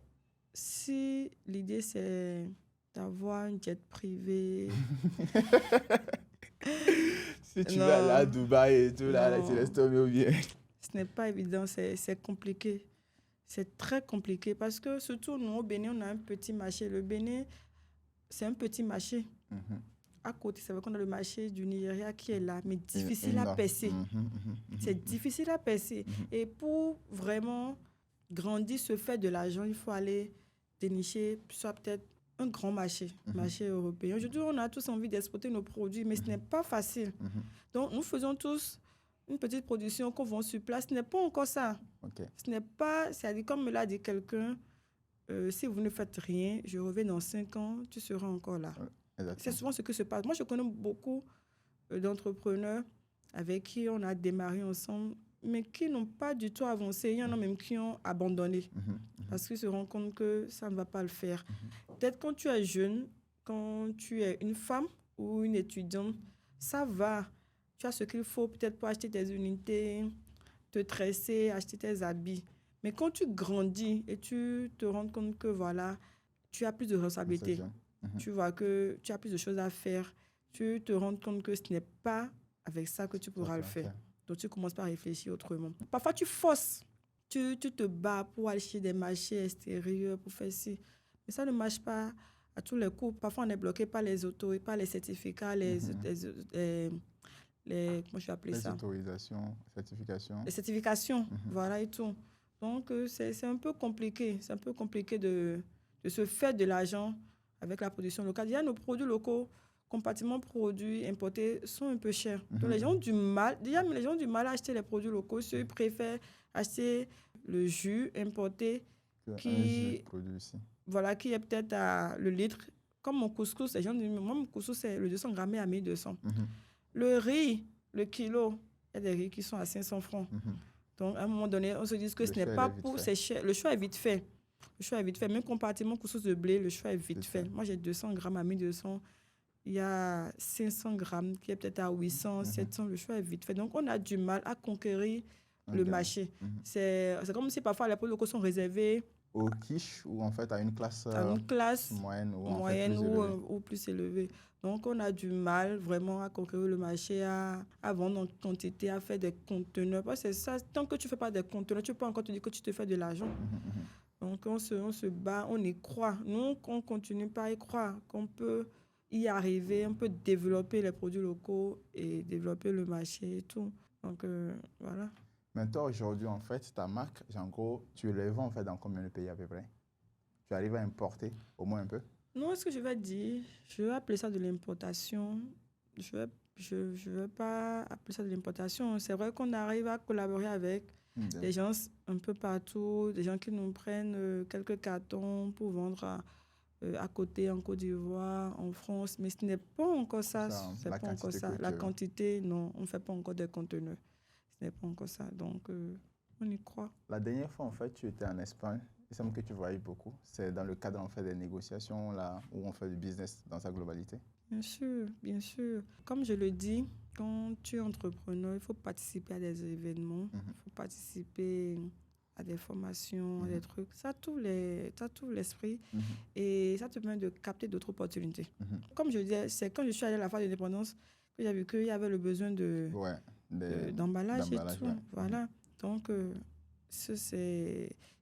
si l'idée, c'est d'avoir une jet privée... Si tu vas aller à Dubaï et tout, là, tu laisses tomber ou bien. Ce n'est pas évident, c'est compliqué. C'est très compliqué parce que surtout nous au Bénin, on a un petit marché. Le Bénin, c'est un petit marché. À côté, c'est vrai qu'on a le marché du Nigeria qui est là, mais difficile à percer. C'est difficile à percer. Et pour vraiment grandir ce fait de l'argent, il faut aller dénicher soit peut-être un grand marché européen. Aujourd'hui, on a tous envie d'exporter nos produits, mais ce n'est pas facile. Donc, nous faisons tous une petite production qu'on vend sur place. Ce n'est pas encore ça. Ce n'est pas, c'est-à-dire, comme me l'a dit quelqu'un, si vous ne faites rien, je reviens dans 5 ans, tu seras encore là. C'est souvent ce qui se passe. Moi, je connais beaucoup d'entrepreneurs avec qui on a démarré ensemble, mais qui n'ont pas du tout avancé. Il y en a même qui ont abandonné parce qu'ils se rendent compte que ça ne va pas le faire. Peut-être quand tu es jeune, quand tu es une femme ou une étudiante, ça va. Tu as ce qu'il faut peut-être pour acheter tes unités, te tresser, acheter tes habits. Mais quand tu grandis et tu te rends compte que voilà, tu as plus de responsabilités, tu vois que tu as plus de choses à faire, tu te rends compte que ce n'est pas avec ça que tu pourras le faire. Donc, tu commences par réfléchir autrement. Parfois, tu forces, tu te bats pour aller chez des marchés extérieurs, pour faire ci. Mais ça ne marche pas à tous les coups. Parfois, on est bloqué par les autorités, par les certificats, comment je vais appeler ça? Les autorisations, certifications. Les certifications, voilà et tout. Donc, c'est un peu compliqué. C'est un peu compliqué de se faire de l'argent avec la production locale. Il y a nos produits locaux, comparativement produits importés, sont un peu chers. Donc, les gens ont du mal. Déjà, les gens ont du mal à acheter les produits locaux. Ils préfèrent acheter le jus importé qui est peut-être à le litre. Comme mon couscous, les gens disent, moi, mon couscous, c'est le 200 grammes à 1200. Le riz, le kilo, il y a des riz qui sont à 500 francs. Donc, à un moment donné, on se dit que ce n'est pas pour... C'est cher. Le choix est vite fait. Même comparativement au couscous de blé, le choix est vite fait. Moi, j'ai 200 grammes à 1200. Il y a 500 grammes qui est peut-être à 800, 700. Le choix est vite fait. Donc, on a du mal à conquérir le marché. C'est comme si parfois les produits locaux sont réservés aux quiches ou en fait à une classe moyenne ou plus élevée. Donc, on a du mal vraiment à conquérir le marché, à vendre en quantité, à faire des conteneurs. Parce que ça, tant que tu ne fais pas des conteneurs, tu peux encore te dire que tu te fais de l'argent. Donc, on se bat, on y croit. Nous, on continue pas à y croire qu'on peut y arriver, on peut développer les produits locaux et développer le marché et tout. Donc, voilà. Maintenant, aujourd'hui, en fait, ta marque, Janko, tu le vends en fait dans combien de pays à peu près? Tu arrives à importer au moins un peu? Non, ce que je vais dire, je vais appeler ça de l'importation. Je vais pas appeler ça de l'importation. C'est vrai qu'on arrive à collaborer avec des gens un peu partout, des gens qui nous prennent quelques cartons pour vendre à côté, en Côte d'Ivoire, en France. Mais ce n'est pas encore ça. C'est pas encore ça. La quantité, non, on ne fait pas encore des conteneurs. Ce n'est pas encore ça. Donc, on y croit. La dernière fois, en fait, tu étais en Espagne. Il semble que tu voyages beaucoup. C'est dans le cadre, en fait, des négociations, là, où on fait du business dans sa globalité. Bien sûr, bien sûr. Comme je le dis, quand tu es entrepreneur, il faut participer à des événements. Il faut participer à des formations, à des Mhm. trucs. Ça t'ouvre l'esprit Mhm. et ça te permet de capter d'autres opportunités. Mhm. Comme je disais, c'est quand je suis allée à la phase de dépendance que j'ai vu qu'il y avait le besoin Ouais, d'emballage et d'emballage, tout. ouais. Voilà. Donc,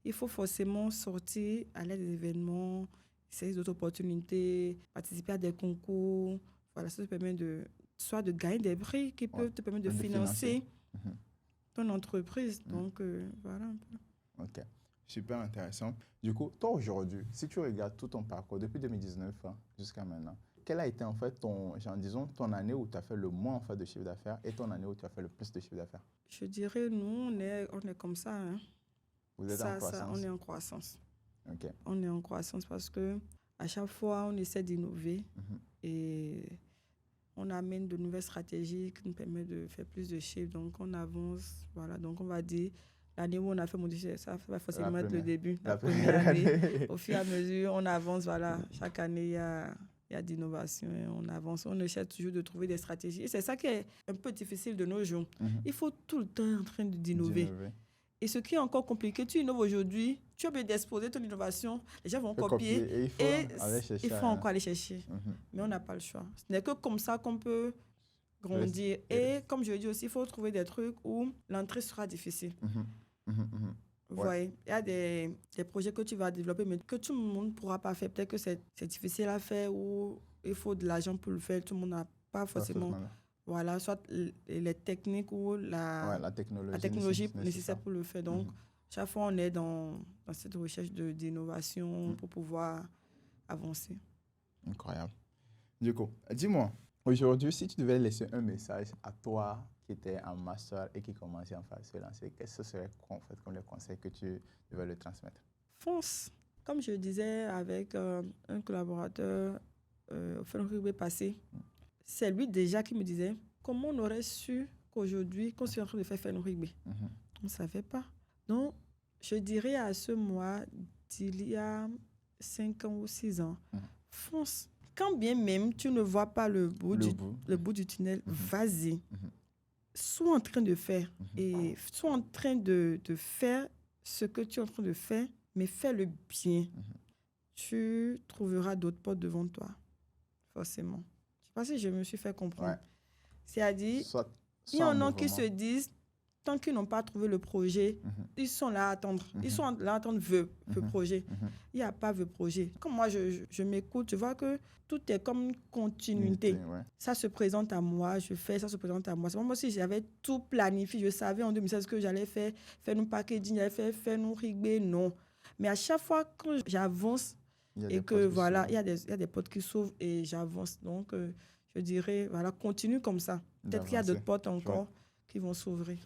il faut forcément sortir, aller à des événements, essayer d'autres opportunités, participer à des concours. Voilà, ça te permet soit de gagner des prix qui Ouais. peuvent te permettre de De financer. financer Mhm. ton entreprise. Mhm. Donc, voilà un peu. Ok, super intéressant. Du coup, toi aujourd'hui, si tu regardes tout ton parcours depuis 2019 jusqu'à maintenant, quelle a été en fait disons, ton année où tu as fait le moins en fait de chiffre d'affaires et ton année où tu as fait le plus de chiffre d'affaires? Je dirais, nous, on est comme ça. Hein. Vous êtes en On est croissance? en croissance. Ok. On est en croissance parce que à chaque fois, on essaie d'innover Mhm. et on amène de nouvelles stratégies qui nous permettent de faire plus de chiffres. Donc, on avance. Voilà. Donc, on va dire, l'année où on a fait mon budget, ça va forcément être le début. La première année. année. Au fur et à mesure, on avance. Voilà. Chaque année, il y a d'innovation et on avance. On essaie toujours de trouver des stratégies. Et c'est ça qui est un peu difficile de nos jours. Mhm. Il faut tout le temps en train d'innover. D'innover. Et ce qui est encore compliqué, tu innoves aujourd'hui, tu as besoin d'exposer ton innovation, les gens vont Faut copier copier et il faut et aller chercher. il faut encore aller chercher. Mhm. Mais on n'a pas le choix. Ce n'est que comme ça qu'on peut grandir. Reste- Et comme je le dis aussi, il faut trouver des trucs où l'entrée sera difficile. Mhm. Mhm. Mhm. Vous Ouais. voyez, il y a des projets que tu vas développer, mais que tout le monde ne pourra pas faire. Peut-être que c'est difficile à faire ou il faut de l'argent pour le faire. Tout le monde n'a pas Pas forcément, forcément. voilà, soit les techniques ou Ouais, la technologie, technologie nécessaire. nécessaire pour le faire. Donc, Mhm. chaque fois, on est dans cette recherche d'innovation Mhm. pour pouvoir avancer. Incroyable. Du coup, dis-moi, aujourd'hui, si tu devais laisser un message à toi qui était en master et qui commençait enfin à se lancer, qu'est-ce que ce serait quoi, en fait, comme le conseil que tu devais le transmettre? Fonce. Comme je disais avec un collaborateur au Fenrugbe passé, c'est lui déjà qui me disait comment on aurait su qu'aujourd'hui, qu'on soit en train de faire Fenrugbe. Mhm. On ne savait pas. Donc, je dirais à ce mois d'il y a 5 ans ou 6 ans, Mhm. fonce. Quand bien même tu ne vois pas le bout du tunnel, Mhm. vas-y. Mhm. Sois en train de faire. Mhm. Et sois en train de faire ce que tu es en train de faire, mais fais-le bien. Mhm. Tu trouveras d'autres portes devant toi, forcément. Je ne sais pas si je me suis fait comprendre. Ouais. C'est-à-dire, Soit, il y soit en en a qui mouvement. se disent, tant qu'ils n'ont pas trouvé le projet, Mhm. ils sont là à attendre. Mhm. Ils sont là à attendre vœu projet. Mhm. Il n'y a pas vœu projet. Comme moi, je m'écoute, je vois que tout est comme une continuité. Ouais. Ça se présente à moi, je fais, ça se présente à moi. C'est pas moi si j'avais tout planifié, je savais en 2016 ce que j'allais faire nous packaging, j'allais faire nous rigber, non. Mais à chaque fois quand j'avance Il y a et des que portes qui voilà, s'ouvrent. il y a des portes qui s'ouvrent et j'avance. Donc, je dirais, voilà, continue comme ça. Peut-être qu'il y a D'avancer. d'autres portes encore Chouette. qui vont s'ouvrir.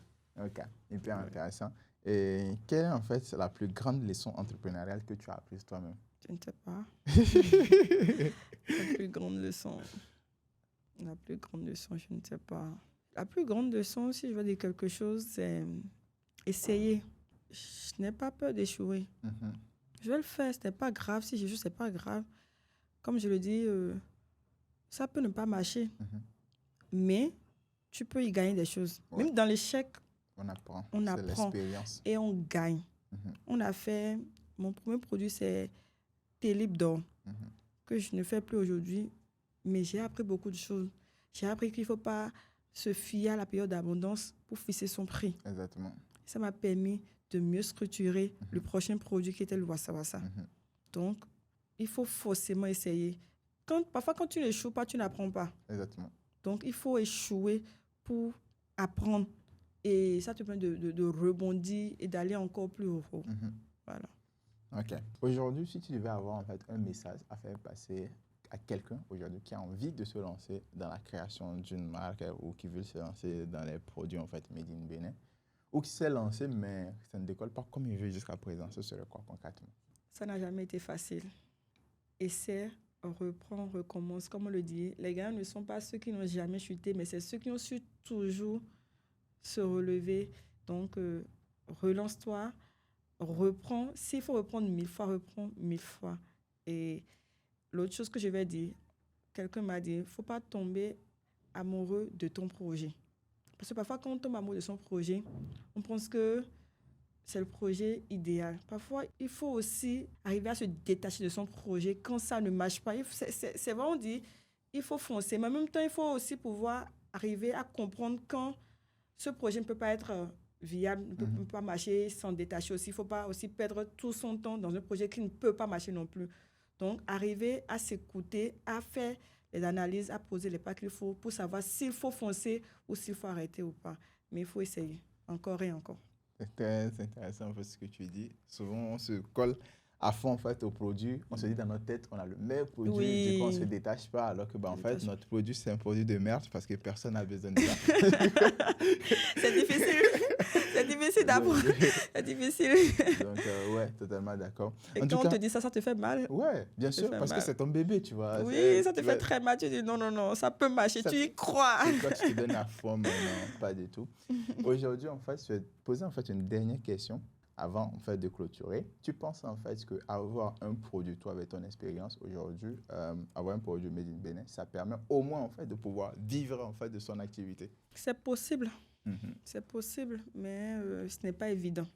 Ok, hyper Ouais. intéressant. Et quelle est en fait la plus grande leçon entrepreneuriale que tu as apprise toi-même? Je ne sais pas. La plus grande leçon. La plus grande leçon, je ne sais pas. La plus grande leçon, si je veux dire quelque chose, c'est essayer. Je n'ai pas peur d'échouer. Mhm. Je vais le faire, ce n'est pas grave. Si j'échoue, ce n'est pas grave. Comme je le dis, ça peut ne pas marcher. Mhm. Mais tu peux y gagner des choses. Ouais. Même dans l'échec, On apprend. on C'est apprend l'expérience. et on gagne. Mhm. On a fait, mon premier produit, c'est Télib d'or, Mhm. que je ne fais plus aujourd'hui. Mais j'ai appris beaucoup de choses. J'ai appris qu'il ne faut pas se fier à la période d'abondance pour fixer son prix. Exactement. Ça m'a permis de mieux structurer Mhm. le prochain produit qui était le Wassa Wassa. Mhm. Donc, il faut forcément essayer. Parfois, quand tu n'échoues pas, tu n'apprends pas. Exactement. Donc, il faut échouer pour apprendre. Et ça te permet de rebondir et d'aller encore plus haut. Mhm. Voilà. Ok. Aujourd'hui, si tu devais avoir en fait un message à faire passer à quelqu'un aujourd'hui qui a envie de se lancer dans la création d'une marque ou qui veut se lancer dans les produits en fait made in Bénin ou qui s'est lancé mais ça ne décolle pas comme il veut jusqu'à présent, ce serait quoi concrètement? Ça n'a jamais été facile. Essaie, reprends, recommence. Comme on le dit, les gars ne sont pas ceux qui n'ont jamais chuté, mais c'est ceux qui ont su toujours se relever. Donc, relance-toi, reprends. S'il faut reprendre 1000 fois, reprends 1000 fois. Et l'autre chose que je vais dire, quelqu'un m'a dit, il ne faut pas tomber amoureux de ton projet. Parce que parfois, quand on tombe amoureux de son projet, on pense que c'est le projet idéal. Parfois, il faut aussi arriver à se détacher de son projet quand ça ne marche pas. C'est vrai, on dit, il faut foncer, mais en même temps, il faut aussi pouvoir arriver à comprendre quand ce projet ne peut pas être viable, ne peut pas marcher, s'en détacher aussi. Il ne faut pas aussi perdre tout son temps dans un projet qui ne peut pas marcher non plus. Donc, arriver à s'écouter, à faire les analyses, à poser les pas qu'il faut pour savoir s'il faut foncer ou s'il faut arrêter ou pas. Mais il faut essayer, encore et encore. C'est très intéressant en fait, ce que tu dis. Souvent, on se colle à fond en fait, au produit. On se dit dans notre tête, on a le meilleur produit. Oui. Du coup, on ne se détache pas. Alors que, en fait, notre produit, c'est un produit de merde parce que personne n'a besoin de ça. C'est difficile. C'est difficile d'apprendre. C'est difficile. Donc, ouais, totalement d'accord. Et quand on te dit ça, ça te fait mal. Ouais, bien sûr, parce que c'est ton bébé, tu vois. Oui, ça te fait très mal. Tu dis non, ça peut marcher. Tu y crois. Toi, tu te donnes à fond, mais non, pas du tout. Aujourd'hui, en fait, je vais te poser en fait, une dernière question avant en fait, de clôturer. Tu penses en fait qu'avoir un produit, toi, avec ton expérience aujourd'hui, avoir un produit Made in Bénin, ça permet au moins en fait, de pouvoir vivre en fait, de son activité? C'est possible. C'est possible, mais ce n'est pas évident.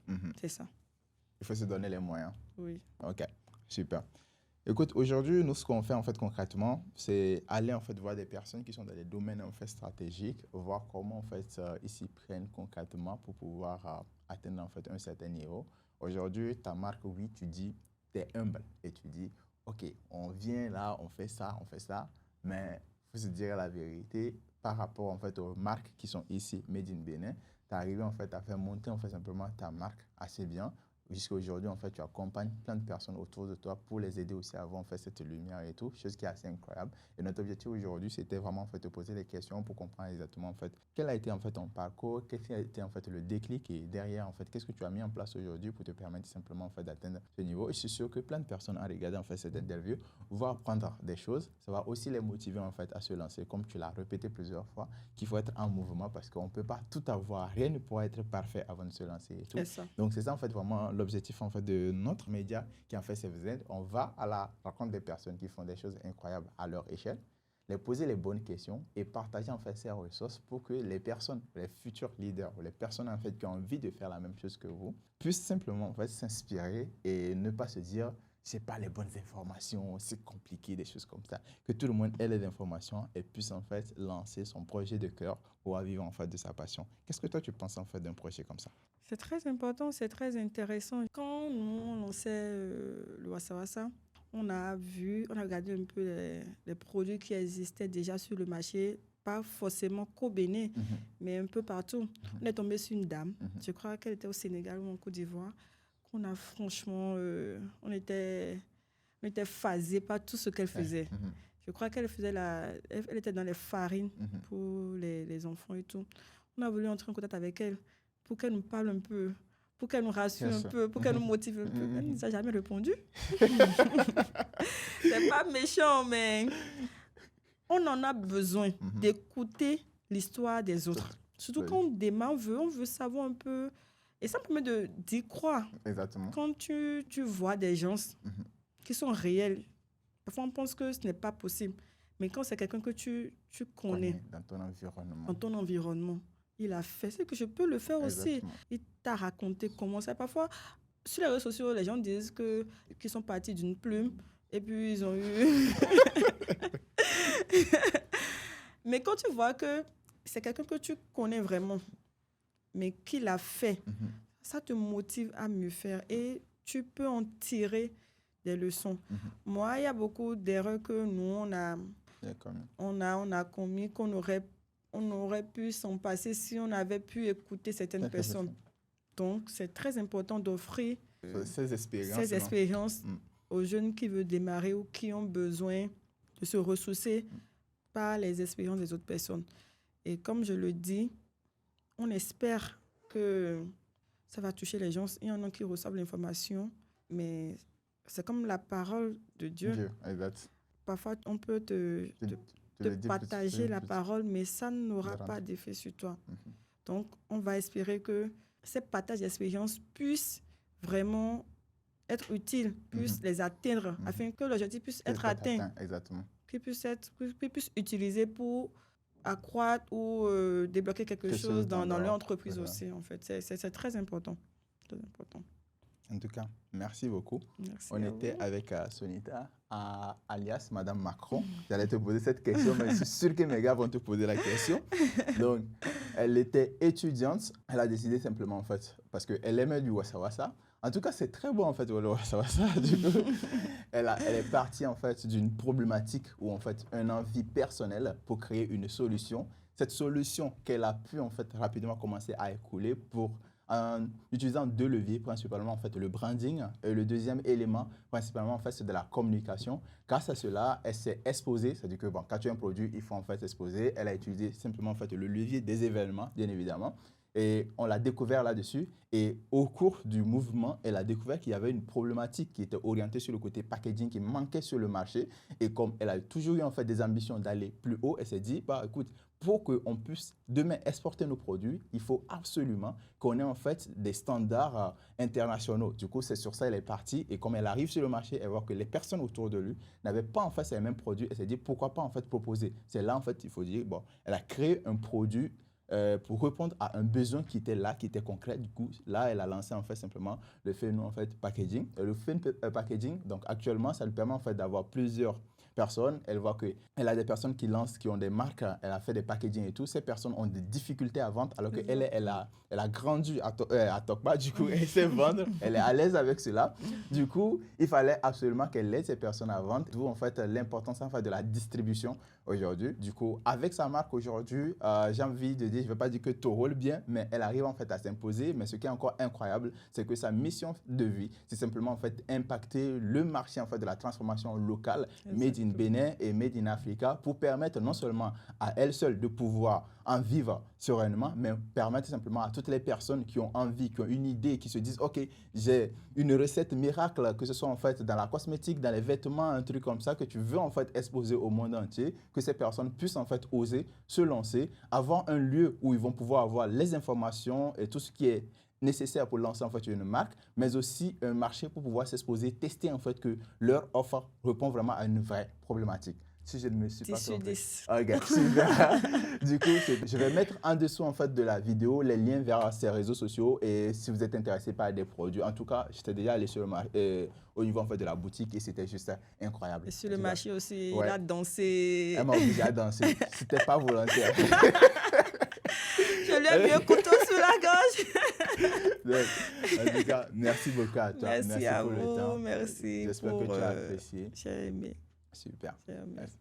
C'est ça. Il faut se donner les moyens. Oui. OK, super. Écoute, aujourd'hui, nous, ce qu'on fait en fait concrètement, c'est aller en fait voir des personnes qui sont dans des domaines en fait stratégiques, voir comment en fait ils s'y prennent concrètement pour pouvoir atteindre en fait un certain niveau. Aujourd'hui, ta marque, oui, tu dis, tu es humble et tu dis, OK, on vient là, on fait ça, mais il faut se dire la vérité par rapport en fait aux marques qui sont ici, Made in Bénin, tu es arrivé en fait à faire monter en fait simplement ta marque assez bien. Jusqu'à aujourd'hui, en fait, tu accompagnes plein de personnes autour de toi pour les aider aussi à avoir en fait, cette lumière et tout, chose qui est assez incroyable. Et notre objectif aujourd'hui, c'était vraiment en fait, de poser des questions pour comprendre exactement en fait, quel a été en fait, ton parcours, quel a été en fait, le déclic et derrière, en fait, qu'est-ce que tu as mis en place aujourd'hui pour te permettre simplement en fait, d'atteindre ce niveau. Et je suis sûr que plein de personnes ont regardé en fait, cette interview, vont apprendre des choses. Ça va aussi les motiver en fait, à se lancer, comme tu l'as répété plusieurs fois, qu'il faut être en mouvement parce qu'on ne peut pas tout avoir. Rien ne pourra être parfait avant de se lancer et tout. Donc, c'est ça en fait vraiment l'objectif en fait de notre média qui en fait c'est VZ. On va à la rencontre des personnes qui font des choses incroyables à leur échelle, les poser les bonnes questions et partager en fait ces ressources pour que les personnes, les futurs leaders ou les personnes en fait qui ont envie de faire la même chose que vous puissent simplement en fait s'inspirer et ne pas se dire c'est pas les bonnes informations, c'est compliqué, des choses comme ça. Que tout le monde ait les informations et puisse en fait lancer son projet de cœur pour vivre en fait de sa passion. Qu'est-ce que toi tu penses en fait d'un projet comme ça? C'est très important, c'est très intéressant. Quand nous on lançait le Wassa, on a regardé un peu les produits qui existaient déjà sur le marché, pas forcément qu'au Bénin, mais un peu partout. On est tombé sur une dame, je crois qu'elle était au Sénégal ou en Côte d'Ivoire, qu'on a franchement, on était phasés par tout ce qu'elle faisait. Je crois qu'elle elle était dans les farines pour les enfants et tout. On a voulu entrer en contact avec elle pour qu'elle nous parle un peu, pour qu'elle nous rassure un peu, pour qu'elle nous motive un peu. Elle ne nous a jamais répondu. C'est pas méchant, mais on en a besoin d'écouter l'histoire des autres. Surtout quand on démarre, on veut savoir un peu. Et ça permet d'y croire. Exactement. Quand tu vois des gens qui sont réels, parfois on pense que ce n'est pas possible. Mais quand c'est quelqu'un que tu connais dans ton environnement, il a fait ce que je peux le faire aussi. Il t'a raconté comment ça. Parfois, sur les réseaux sociaux, les gens disent qu'ils sont partis d'une plume et puis ils ont eu... Mais quand tu vois que c'est quelqu'un que tu connais vraiment, mais qui l'a fait, ça te motive à mieux faire et tu peux en tirer des leçons. Moi, il y a beaucoup d'erreurs que nous, on a commis, qu'on aurait pu s'en passer si on avait pu écouter certaines personnes. Donc, c'est très important d'offrir ces expériences aux jeunes qui veulent démarrer ou qui ont besoin de se ressourcer par les expériences des autres personnes. Et comme je le dis, on espère que ça va toucher les gens. Il y en a qui reçoivent l'information, mais c'est comme la parole de Dieu. Parfois, on peut te partager la parole, mais ça n'aura pas d'effet sur toi. Donc, on va espérer que ces partages d'expérience puissent vraiment être utiles, puissent les atteindre, afin que l'objectif puisse être atteint. Exactement. Qu'ils puissent utiliser pour accroître ou débloquer quelque chose dans leur entreprise aussi, en fait. C'est très important. très important. En tout cas, merci beaucoup. Merci On à était vous. avec Sonita, alias Madame Macron. J'allais te poser cette question, mais je suis sûr que mes gars vont te poser la question. Donc, elle était étudiante. Elle a décidé simplement, en fait, parce qu'elle aimait du Wassa Wassa. En tout cas, c'est très bon, en fait, le Wassa Wassa. Du coup, elle est partie, en fait, d'une problématique ou, en fait, une envie personnelle pour créer une solution. Cette solution qu'elle a pu, en fait, rapidement commencer à écouler en utilisant deux leviers, principalement en fait le branding et le deuxième élément, principalement en fait, c'est de la communication. Grâce à cela, elle s'est exposée, c'est-à-dire que bon, quand tu as un produit, il faut en fait s'exposer. Elle a utilisé simplement en fait le levier des événements, bien évidemment. Et on l'a découvert là-dessus. Et au cours du mouvement, elle a découvert qu'il y avait une problématique qui était orientée sur le côté packaging qui manquait sur le marché. Et comme elle a toujours eu en fait des ambitions d'aller plus haut, elle s'est dit, bah écoute, pour qu'on puisse demain exporter nos produits, il faut absolument qu'on ait en fait des standards internationaux. Du coup, c'est sur ça qu'elle est partie. Et comme elle arrive sur le marché, elle voit que les personnes autour de lui n'avaient pas en fait ces mêmes produits. Elle s'est dit, pourquoi pas en fait proposer. C'est là en fait, il faut dire, bon, elle a créé un produit pour répondre à un besoin qui était là, qui était concret. Du coup, là, elle a lancé en fait simplement le Feno en fait packaging. Le Feno packaging, donc actuellement, ça lui permet en fait d'avoir plusieurs personnes. Elle voit qu'elle a des personnes qui lancent, qui ont des marques, elle a fait des packaging et tout. Ces personnes ont des difficultés à vendre alors qu'elle elle a grandi à Tokba, du coup, elle sait vendre, elle est à l'aise avec cela. Du coup, il fallait absolument qu'elle aide ces personnes à vendre. D'où en fait l'importance en fait, de la distribution aujourd'hui. Du coup, avec sa marque aujourd'hui, j'ai envie de dire, je ne vais pas dire que tout roule bien, mais elle arrive en fait à s'imposer. Mais ce qui est encore incroyable, c'est que sa mission de vie, c'est simplement en fait impacter le marché en fait de la transformation locale, made in Bénin et made in Africa, pour permettre non seulement à elle seule de pouvoir en vivre sereinement, mais permettre simplement à toutes les personnes qui ont envie, qui ont une idée, qui se disent, OK, j'ai une recette miracle, que ce soit en fait dans la cosmétique, dans les vêtements, un truc comme ça, que tu veux en fait exposer au monde entier, que ces personnes puissent en fait oser se lancer, avoir un lieu où ils vont pouvoir avoir les informations et tout ce qui est nécessaire pour lancer en fait une marque, mais aussi un marché pour pouvoir s'exposer, tester en fait que leur offre répond vraiment à une vraie problématique. Si je ne me suis pas trompé. Ok, super. Du coup, je vais mettre en dessous en fait de la vidéo les liens vers ces réseaux sociaux et si vous êtes intéressé par des produits. En tout cas, j'étais déjà allé sur au niveau en fait de la boutique et c'était juste incroyable. Et sur le marché aussi, ouais. il a dansé. Elle m'a obligé à danser. C'était pas volontaire. Je lui ai mis un couteau sous la gorge. Donc, en tout cas, merci beaucoup à toi. Merci à pour vous. le temps. Merci. J'espère que tu as apprécié. J'ai aimé. Super. J'ai aimé. Merci.